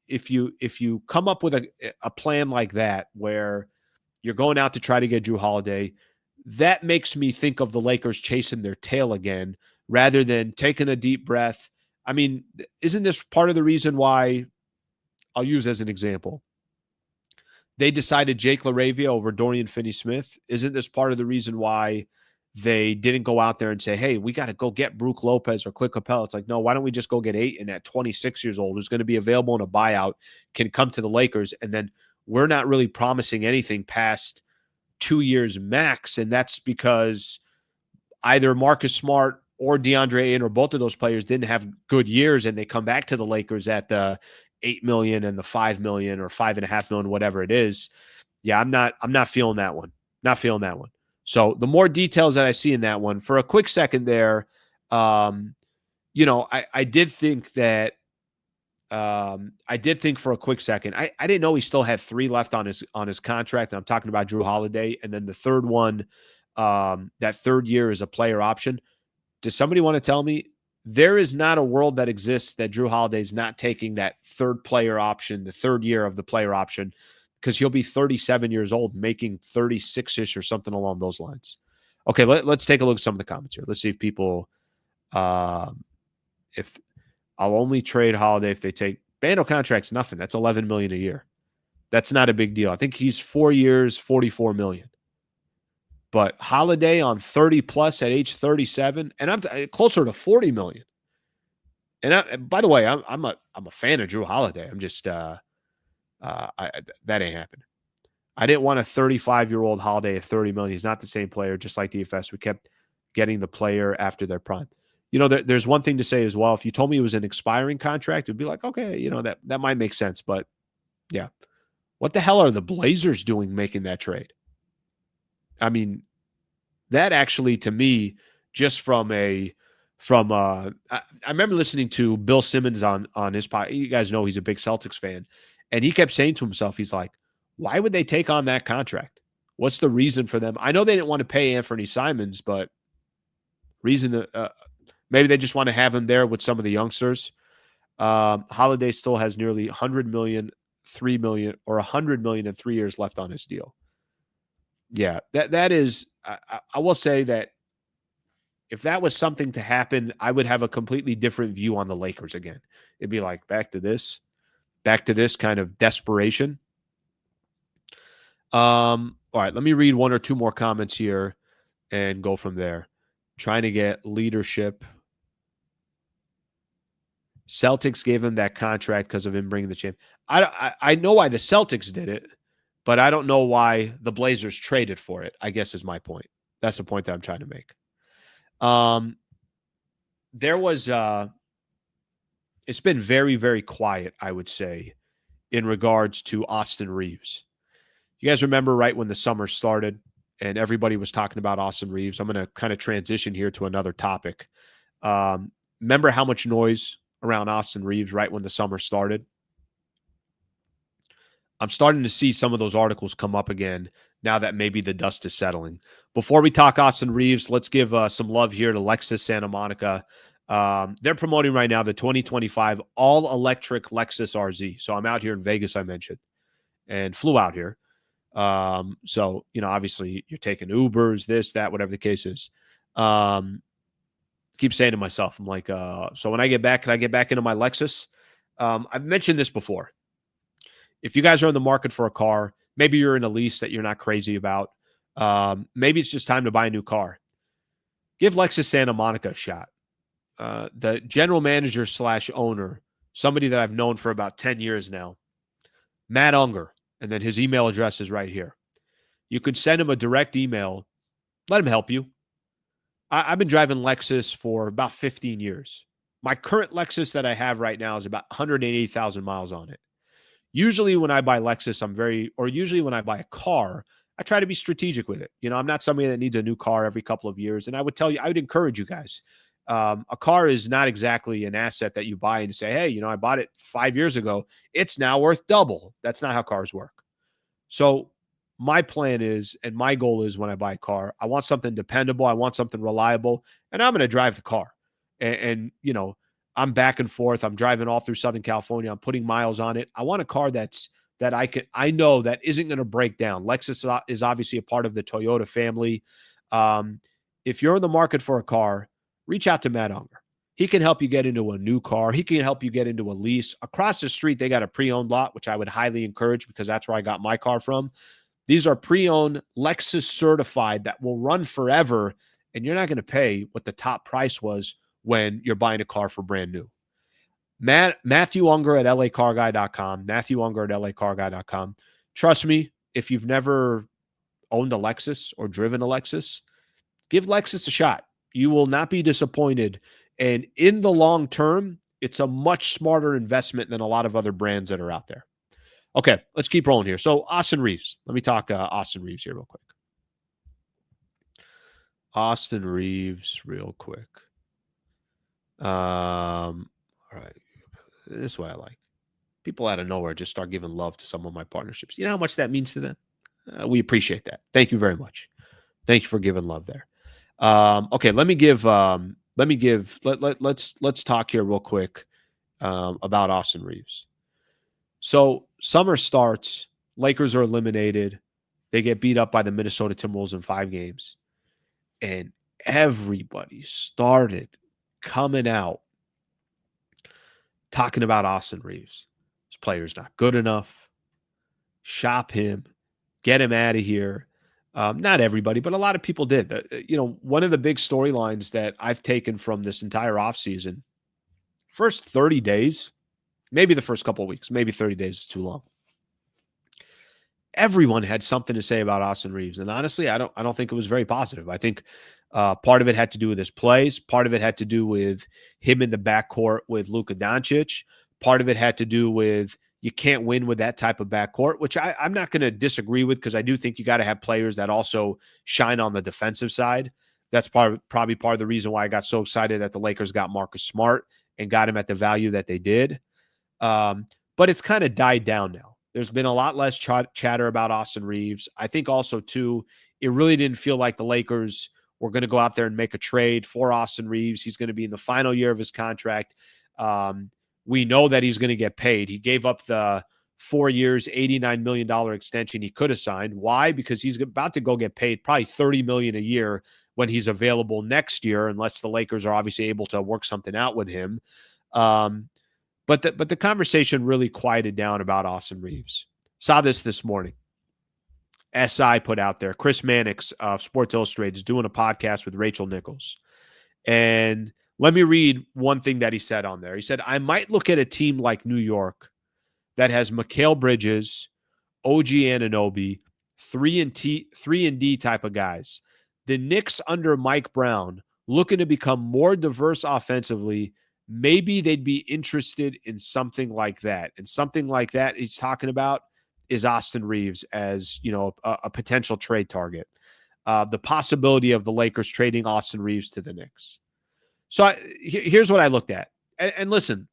if you come up with a plan like that where you're going out to try to get Jrue Holiday, that makes me think of the Lakers chasing their tail again rather than taking a deep breath. I mean, isn't this part of the reason why, I'll use as an example, they decided Jake LaRavia over Dorian Finney-Smith? Isn't this part of the reason why they didn't go out there and say, hey, we got to go get Brook Lopez or Clint Capella? It's like, no, why don't we just go get Ayton at 26 years old, who's going to be available in a buyout, can come to the Lakers, and then we're not really promising anything past 2 years max, and that's because either Marcus Smart or DeAndre Ayton or both of those players didn't have good years, and they come back to the Lakers at the $8 million and the $5 million or $5.5 million, whatever it is. Yeah, I'm not feeling that one. Not feeling that one. So the more details that I see in that one, for a quick second there, I did think that. I did think for a quick second, I didn't know he still had 3 left on his contract. And I'm talking about Jrue Holiday, and then the third one, that third year is a player option. Does somebody want to tell me there is not a world that exists that Jrue Holiday is not taking that third player option, the third year of the player option, because he'll be 37 years old, making 36-ish or something along those lines. Okay, let's take a look at some of the comments here. Let's see if people, if I'll only trade Holiday if they take Bando contract's nothing. That's $11 million a year. That's not a big deal. I think he's 4 years, $44 million. But Holiday on 30 plus at age 37, and I'm closer to $40 million. And by the way, I'm a fan of Jrue Holiday. I'm just that ain't happening. I didn't want a 35-year-old Holiday at $30 million. He's not the same player, just like DFS. We kept getting the player after their prime. There's one thing to say as well. If you told me it was an expiring contract, it'd be like, okay, that might make sense. But yeah, what the hell are the Blazers doing making that trade? I mean, that actually, to me, just I remember listening to Bill Simmons on his podcast. You guys know he's a big Celtics fan, and he kept saying to himself, he's like, why would they take on that contract? What's the reason for them? I know they didn't want to pay Anthony Simons, but maybe they just want to have him there with some of the youngsters. Holiday still has nearly $100 million, $3 million, or $100 million in 3 years left on his deal. Yeah, that is. I will say that if that was something to happen, I would have a completely different view on the Lakers again. It'd be like back to this kind of desperation. All right, let me read one or two more comments here and go from there. Trying to get leadership. Celtics gave him that contract because of him bringing the champ. I know why the Celtics did it, but I don't know why the Blazers traded for it, I guess is my point. That's the point that I'm trying to make. There was it's been very, very quiet, I would say, in regards to Austin Reaves. You guys remember right when the summer started and everybody was talking about Austin Reaves? I'm going to kind of transition here to another topic. Remember how much noise around Austin Reaves right when the summer started? I'm starting to see some of those articles come up again now that maybe the dust is settling. Before we talk Austin Reaves, let's give some love here to Lexus Santa Monica. They're promoting right now the 2025 all-electric Lexus RZ. So I'm out here in Vegas, I mentioned, and flew out here. So, obviously you're taking Ubers, this, that, whatever the case is. Keep saying to myself, I'm like, so when I get back, can I get back into my Lexus? I've mentioned this before. If you guys are in the market for a car, maybe you're in a lease that you're not crazy about. Maybe it's just time to buy a new car. Give Lexus Santa Monica a shot. The general manager / owner, somebody that I've known for about 10 years now, Matt Unger, and then his email address is right here. You could send him a direct email. Let him help you. I've been driving Lexus for about 15 years. My current Lexus that I have right now is about 180,000 miles on it. Usually when I buy Lexus, usually when I buy a car, I try to be strategic with it. I'm not somebody that needs a new car every couple of years. And I would encourage you guys, A car is not exactly an asset that you buy and say, hey, I bought it 5 years ago. It's now worth double. That's not how cars work. So my plan is, and my goal is when I buy a car, I want something dependable. I want something reliable, and I'm going to drive the car. And I'm back and forth. I'm driving all through Southern California. I'm putting miles on it. I want a car that I know that isn't going to break down. Lexus is obviously a part of the Toyota family. Um, if you're in the market for a car, reach out to Matt Unger. He can help you get into a new car. He can help you get into a lease. Across the street, they got a pre-owned lot, which I would highly encourage because that's where I got my car from. These are pre-owned, Lexus certified, that will run forever, and you're not going to pay what the top price was when you're buying a car for brand new. Matthew Unger at lacarguy.com. Matthew Unger at lacarguy.com. Trust me, if you've never owned a Lexus or driven a Lexus, give Lexus a shot. You will not be disappointed. And in the long term, it's a much smarter investment than a lot of other brands that are out there. Okay, let's keep rolling here. So Austin Reaves. Let me talk Austin Reaves here real quick. Austin Reaves real quick. All right. This is what I like. People out of nowhere just start giving love to some of my partnerships. You know how much that means to them? We appreciate that. Thank you very much. Thank you for giving love there. Okay, let's talk here real quick about Austin Reaves. So summer starts, Lakers are eliminated. They get beat up by the Minnesota Timberwolves in 5 games. And everybody started coming out talking about Austin Reaves. This player's not good enough. Shop him. Get him out of here. Not everybody, but a lot of people did. One of the big storylines that I've taken from this entire offseason, first 30 days, maybe the first couple of weeks, maybe 30 days is too long. Everyone had something to say about Austin Reaves. And honestly, I don't think it was very positive. I think part of it had to do with his plays. Part of it had to do with him in the backcourt with Luka Doncic. Part of it had to do with you can't win with that type of backcourt, which I'm not going to disagree with because I do think you got to have players that also shine on the defensive side. That's probably part of the reason why I got so excited that the Lakers got Marcus Smart and got him at the value that they did. But it's kind of died down now. There's been a lot less chatter about Austin Reaves. I think also, too, it really didn't feel like the Lakers were going to go out there and make a trade for Austin Reaves. He's going to be in the final year of his contract. We know that he's going to get paid. He gave up the 4 years, $89 million extension he could have signed. Why? Because he's about to go get paid probably $30 million a year when he's available next year, unless the Lakers are obviously able to work something out with him. But the conversation really quieted down about Austin Reaves. Saw this morning. SI put out there, Chris Mannix of Sports Illustrated is doing a podcast with Rachel Nichols. And let me read one thing that he said on there. He said, I might look at a team like New York that has Mikal Bridges, OG Anunoby, 3 and D type of guys. The Knicks under Mike Brown looking to become more diverse offensively. Maybe they'd be interested in something like that. And something like that he's talking about is Austin Reaves as, a potential trade target. The possibility of the Lakers trading Austin Reaves to the Knicks. So here's what I looked at. And listen,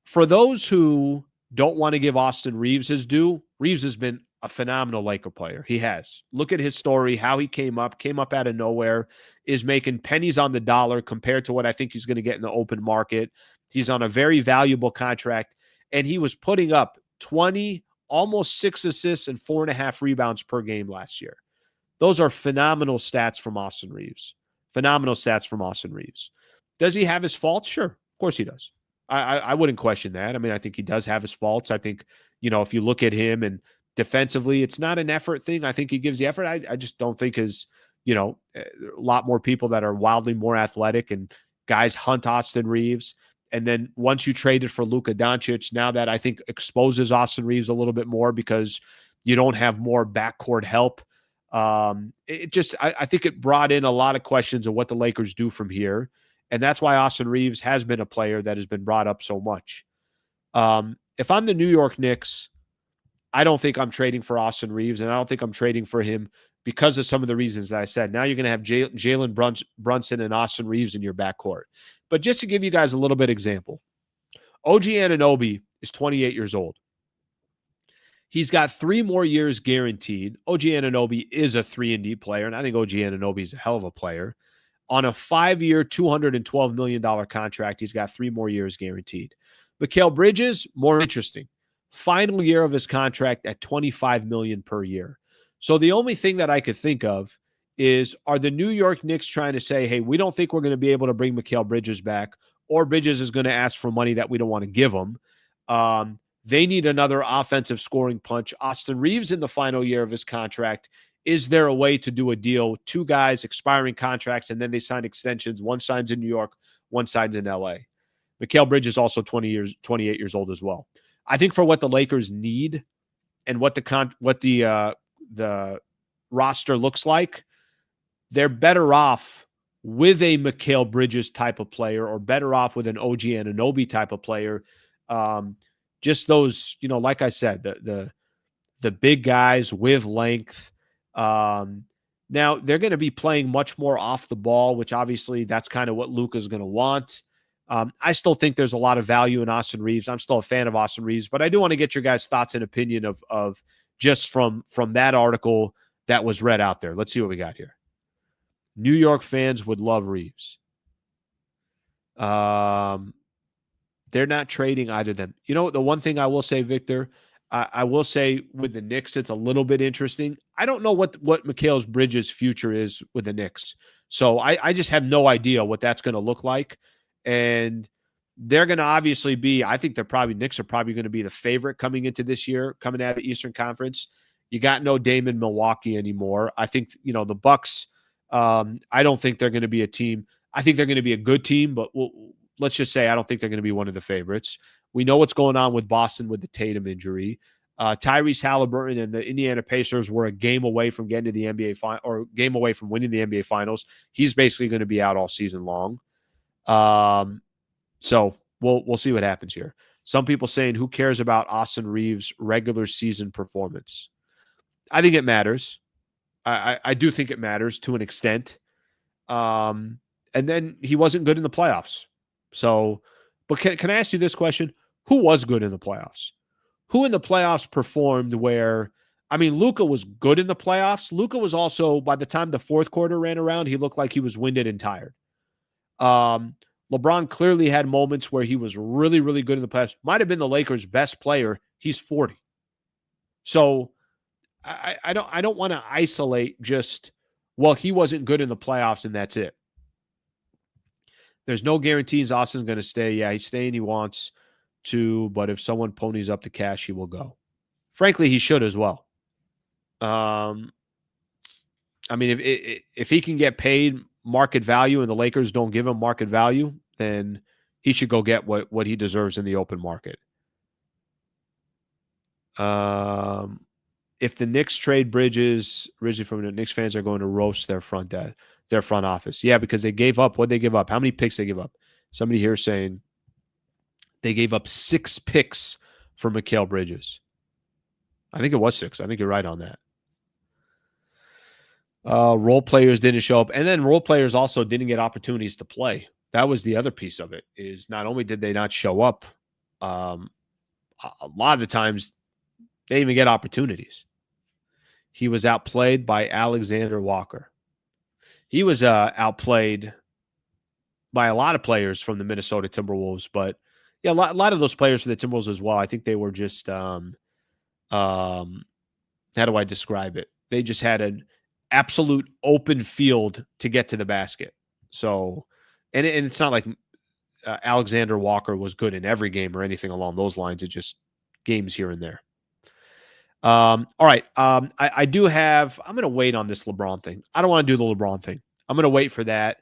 for those who don't want to give Austin Reaves his due, Reaves has been a phenomenal Laker player. He has. Look at his story, how he came up out of nowhere, is making pennies on the dollar compared to what I think he's going to get in the open market. He's on a very valuable contract, and he was putting up 20, almost 6 assists and 4.5 rebounds per game last year. Those are phenomenal stats from Austin Reaves. Phenomenal stats from Austin Reaves. Does he have his faults? Sure. Of course he does. I wouldn't question that. I mean, I think he does have his faults. I think, if you look at him and defensively, it's not an effort thing. I think he gives the effort. I just don't think his, a lot more people that are wildly more athletic and guys hunt Austin Reaves. And then once you traded for Luka Doncic, now that I think exposes Austin Reaves a little bit more because you don't have more backcourt help. I think it brought in a lot of questions of what the Lakers do from here. And that's why Austin Reaves has been a player that has been brought up so much. If I'm the New York Knicks, I don't think I'm trading for Austin Reaves, and I don't think I'm trading for him because of some of the reasons I said. Now you're going to have Jalen Brunson and Austin Reaves in your backcourt. But just to give you guys a little bit of example, OG Anunoby is 28 years old. He's got 3 more years guaranteed. OG Anunoby is a 3-and-D player, and I think OG Anunoby is a hell of a player. On a 5-year, $212 million contract, he's got 3 more years guaranteed. Mikal Bridges, more interesting. Final year of his contract at $25 million per year. So the only thing that I could think of is, are the New York Knicks trying to say, hey, we don't think we're going to be able to bring Mikal Bridges back, or Bridges is going to ask for money that we don't want to give him. They need another offensive scoring punch. Austin Reaves in the final year of his contract. Is there a way to do a deal? 2 guys expiring contracts, and then they sign extensions. One signs in New York, one signs in LA. Mikal Bridges also 28 years old as well. I think for what the Lakers need and what the roster looks like, they're better off with a Mikal Bridges type of player, or better off with an OG Anunoby type of player. Just those, like I said, the big guys with length. Now they're going to be playing much more off the ball, which obviously that's kind of what Luka's going to want. I still think there's a lot of value in Austin Reaves. I'm still a fan of Austin Reaves, but I do want to get your guys' thoughts and opinion of just from that article that was read out there. Let's see what we got here. New York fans would love Reaves. They're not trading either of them. The one thing I will say, Victor, I will say with the Knicks, it's a little bit interesting. I don't know what Mikal Bridges' future is with the Knicks. So I just have no idea what that's going to look like. And they're going to obviously be, I think Knicks are probably going to be the favorite coming into this year, coming out of the Eastern Conference. You got no Dame in Milwaukee anymore. I think, the Bucks, I don't think they're going to be a team. I think they're going to be a good team, but let's just say I don't think they're going to be one of the favorites. We know what's going on with Boston with the Tatum injury. Tyrese Halliburton and the Indiana Pacers were a game away from getting to the NBA final, or game away from winning the NBA Finals. He's basically going to be out all season long. So we'll see what happens here. Some people saying, who cares about Austin Reaves' regular season performance? I think it matters. I do think it matters to an extent. And then he wasn't good in the playoffs. So, but can I ask you this question? Who was good in the playoffs? Who in the playoffs performed where, Luka was good in the playoffs. Luka was also, by the time the fourth quarter ran around, he looked like he was winded and tired. LeBron clearly had moments where he was really, really good in the playoffs. Might have been the Lakers' best player. He's 40. So I don't want to isolate just, well, he wasn't good in the playoffs and that's it. There's no guarantees Austin's going to stay. Yeah, he's staying. He wants to, but if someone ponies up the cash, he will go. Frankly, he should as well. If he can get paid market value and the Lakers don't give him market value, then he should go get what he deserves in the open market. If the Knicks trade Bridges, originally from the Knicks fans are going to roast their front office. Yeah, because they gave up. What they give up? How many picks they give up? Somebody here saying they gave up 6 picks for Mikal Bridges. I think it was 6. I think you're right on that. Role players didn't show up. And then role players also didn't get opportunities to play. That was the other piece of it, is not only did they not show up, a lot of the times they didn't even get opportunities. He was outplayed by Alexander Walker. He was outplayed by a lot of players from the Minnesota Timberwolves, but yeah, a lot of those players for the Timberwolves as well. I think they were just, how do I describe it? They just had an absolute open field to get to the basket. So, and it's not like Alexander Walker was good in every game or anything along those lines. It just games here and there. All right. I do have, I'm going to wait on this LeBron thing. I don't want to do the LeBron thing. I'm going to wait for that.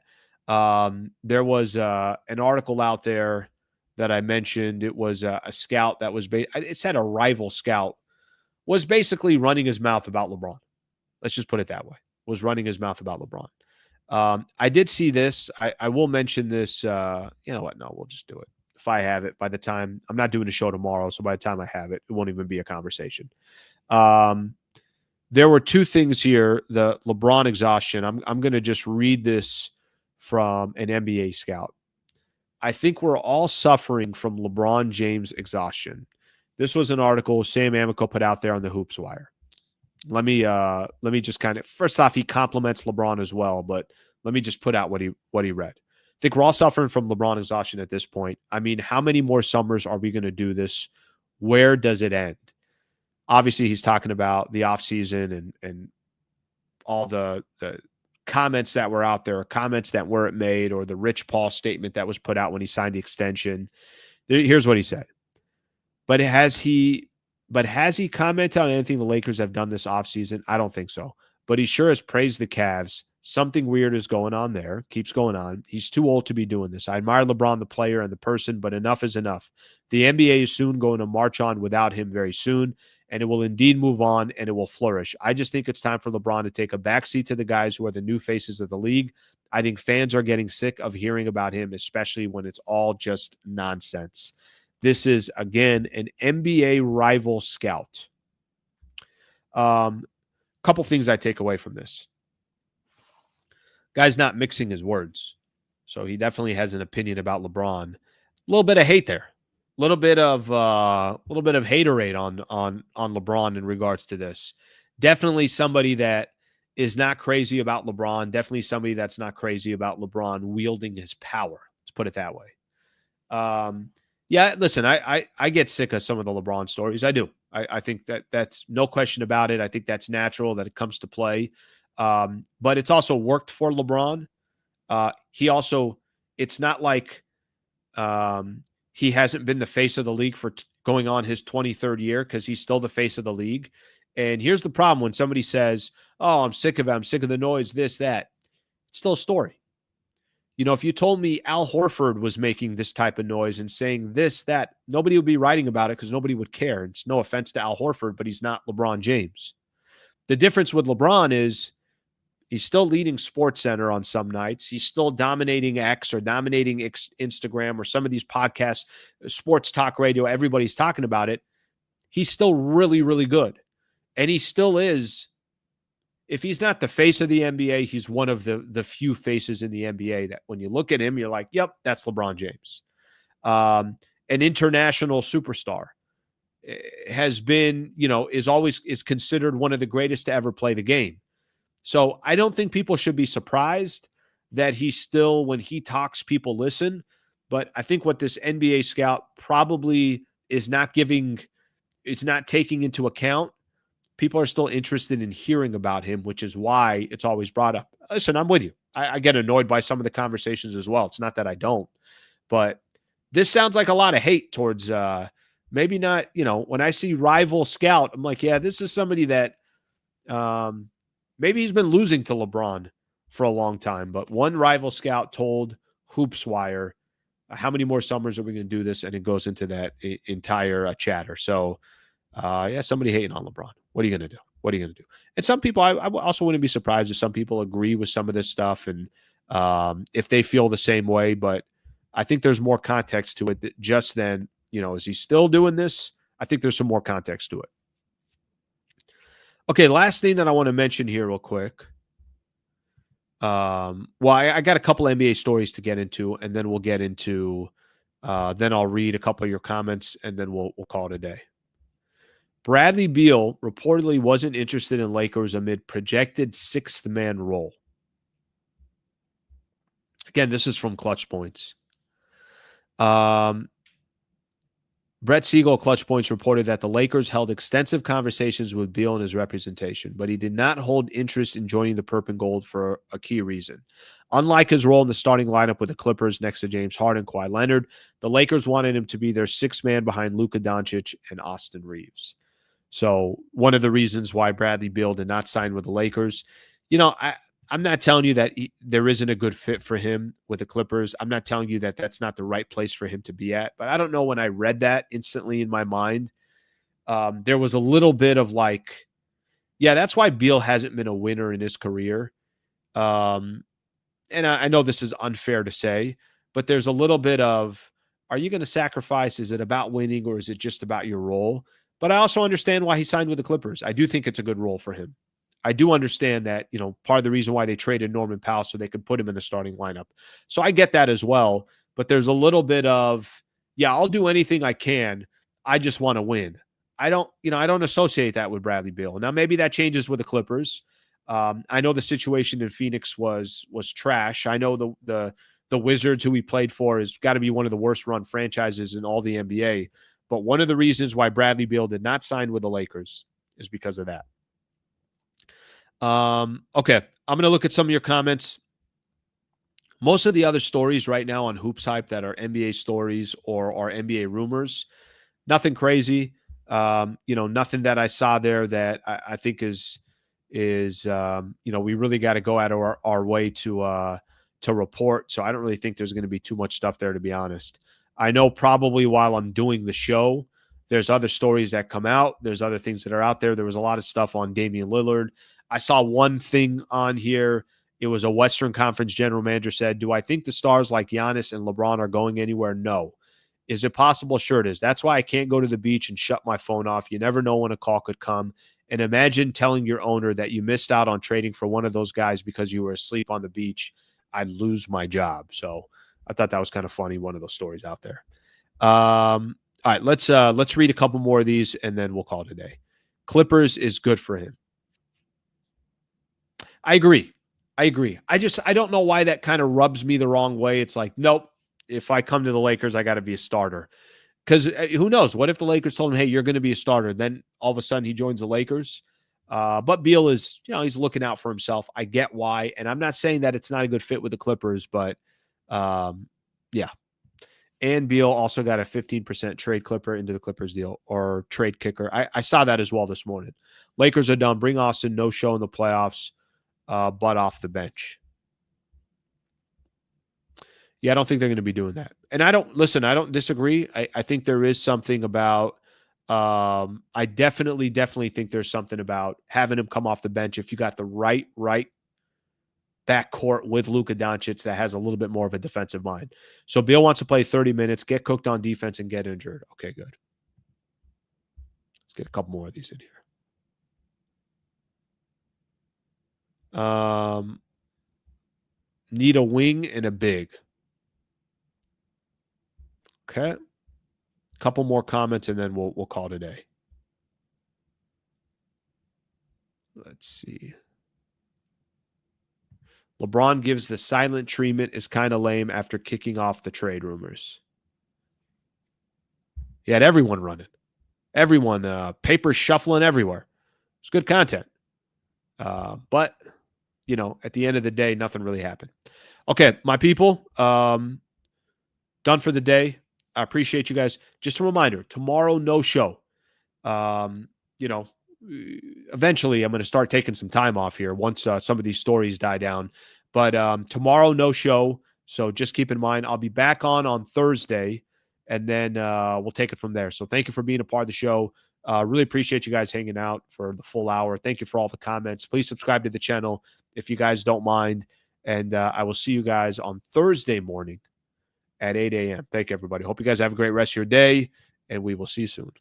There was an article out there that I mentioned. It was a scout that was, it said a rival scout was basically running his mouth about LeBron. Let's just put it that way. Was running his mouth about LeBron. I did see this. I will mention this. You know what? No, we'll just do it. If I have it by the time, I'm not doing a show tomorrow. So by the time I have it, it won't even be a conversation. The there were two things here. The LeBron exhaustion. I'm going to just read this from an NBA scout. I think we're all suffering from LeBron James exhaustion. This was an article Sam Amico put out there on the Hoops Wire. Let me just kind of, first off, he compliments LeBron as well, but let me just put out what he read. I think we're all suffering from LeBron exhaustion at this point. I mean, how many more summers are we going to do this? Where does it end? Obviously, he's talking about the offseason and all the comments that were out there, or comments that weren't made, or the Rich Paul statement that was put out when he signed the extension. Here's what he said. But has he commented on anything the Lakers have done this offseason? I don't think so. But he sure has praised the Cavs. Something weird is going on there. Keeps going on. He's too old to be doing this. I admire LeBron, the player and the person, but enough is enough. The NBA is soon going to march on without him very soon, and it will indeed move on, and it will flourish. I just think it's time for LeBron to take a backseat to the guys who are the new faces of the league. I think fans are getting sick of hearing about him, especially when it's all just nonsense. This is, again, an NBA rival scout. Couple things I take away from this. Guy's not mixing his words. So he definitely has an opinion about LeBron. A little bit of hate there. A little bit of haterade on LeBron in regards to this. Definitely somebody that is not crazy about LeBron. Definitely somebody that's not crazy about LeBron wielding his power. Let's put it that way. Yeah, listen, I get sick of some of the LeBron stories. I do. I think that's no question about it. I think that's natural that it comes to play. But it's also worked for LeBron. It's not like he hasn't been the face of the league for going on his 23rd year, because he's still the face of the league. And here's the problem when somebody says, oh, I'm sick of it. I'm sick of the noise, this, that. It's still a story. You know, if you told me Al Horford was making this type of noise and saying this, that, nobody would be writing about it because nobody would care. It's no offense to Al Horford, but he's not LeBron James. The difference with LeBron is he's still leading SportsCenter on some nights. He's still dominating X or dominating Instagram or some of these podcasts, sports talk radio. Everybody's talking about it. He's still really, really good. And he still is. If he's not the face of the NBA, he's one of the few faces in the NBA that when you look at him, you're like, yep, that's LeBron James. An international superstar. Has been, is considered one of the greatest to ever play the game. So I don't think people should be surprised that he still, when he talks, people listen. But I think what this NBA scout probably is not taking into account, people are still interested in hearing about him, which is why it's always brought up. Listen, I'm with you. I get annoyed by some of the conversations as well. It's not that I don't. But this sounds like a lot of hate towards maybe not, when I see rival scout, I'm like, yeah, this is somebody that maybe he's been losing to LeBron for a long time. But one rival scout told Hoops Wire, how many more summers are we going to do this? And it goes into that entire chatter. So, yeah, somebody hating on LeBron. What are you going to do? What are you going to do? And some people, I also wouldn't be surprised if some people agree with some of this stuff and if they feel the same way. But I think there's more context to it just than, is he still doing this? I think there's some more context to it. Okay, last thing that I want to mention here real quick. I got a couple NBA stories to get into, and then we'll get into, then I'll read a couple of your comments, and then we'll call it a day. Bradley Beal reportedly wasn't interested in Lakers amid projected sixth man role. Again, this is from Clutch Points. Brett Siegel, Clutch Points, reported that the Lakers held extensive conversations with Beal and his representation, but he did not hold interest in joining the Purple and Gold for a key reason. Unlike his role in the starting lineup with the Clippers next to James Harden, Kawhi Leonard, the Lakers wanted him to be their sixth man behind Luka Doncic and Austin Reaves. So one of the reasons why Bradley Beal did not sign with the Lakers, I'm not telling you that there isn't a good fit for him with the Clippers. I'm not telling you that that's not the right place for him to be at. But I don't know, when I read that instantly in my mind, there was a little bit of like, yeah, that's why Beal hasn't been a winner in his career. And I know this is unfair to say, but there's a little bit of, are you going to sacrifice? Is it about winning or is it just about your role? But I also understand why he signed with the Clippers. I do think it's a good role for him. I do understand that, part of the reason why they traded Norman Powell so they could put him in the starting lineup. So I get that as well. But there's a little bit of, yeah, I'll do anything I can. I just want to win. I don't associate that with Bradley Beal. Now, maybe that changes with the Clippers. I know the situation in Phoenix was trash. I know the Wizards, who he played for, has got to be one of the worst run franchises in all the NBA. But one of the reasons why Bradley Beal did not sign with the Lakers is because of that. Okay, I'm going to look at some of your comments. Most of the other stories right now on Hoops Hype that are NBA stories or are NBA rumors, nothing crazy. Nothing that I saw there that I think is we really got to go out of our way to report. So I don't really think there's going to be too much stuff there, to be honest. I know probably while I'm doing the show, there's other stories that come out. There's other things that are out there. There was a lot of stuff on Damian Lillard. I saw one thing on here. It was a Western Conference general manager said, do I think the stars like Giannis and LeBron are going anywhere? No. Is it possible? Sure it is. That's why I can't go to the beach and shut my phone off. You never know when a call could come. And imagine telling your owner that you missed out on trading for one of those guys because you were asleep on the beach. I'd lose my job. So I thought that was kind of funny, one of those stories out there. All right, let's read a couple more of these, and then we'll call it a day. Clippers is good for him. I agree. I don't know why that kind of rubs me the wrong way. It's like, nope, if I come to the Lakers, I got to be a starter. Because who knows? What if the Lakers told him, hey, you're going to be a starter? Then all of a sudden he joins the Lakers. But Beal is, he's looking out for himself. I get why. And I'm not saying that it's not a good fit with the Clippers, but yeah. And Beal also got a 15% trade Clipper into the Clippers deal, or trade kicker. I saw that as well this morning. Lakers are done. Bring Austin, no show in the playoffs, but off the bench. Yeah, I don't think they're going to be doing that. And I don't disagree. I think there is something about, I definitely think there's something about having him come off the bench if you got the right backcourt with Luka Doncic that has a little bit more of a defensive mind. So Beal wants to play 30 minutes, get cooked on defense, and get injured. Okay, good. Let's get a couple more of these in here. Need a wing and a big. Okay. Couple more comments, and then we'll call it a day. Let's see. LeBron gives the silent treatment is kind of lame after kicking off the trade rumors. He had everyone running. Everyone, papers shuffling everywhere. It's good content. But, at the end of the day, nothing really happened. Okay, my people, done for the day. I appreciate you guys. Just a reminder, tomorrow, no show. Eventually I'm going to start taking some time off here once some of these stories die down. But tomorrow, no show. So just keep in mind, I'll be back on Thursday, and then we'll take it from there. So thank you for being a part of the show. Really appreciate you guys hanging out for the full hour. Thank you for all the comments. Please subscribe to the channel if you guys don't mind. And I will see you guys on Thursday morning at 8 a.m. Thank you, everybody. Hope you guys have a great rest of your day, and we will see you soon.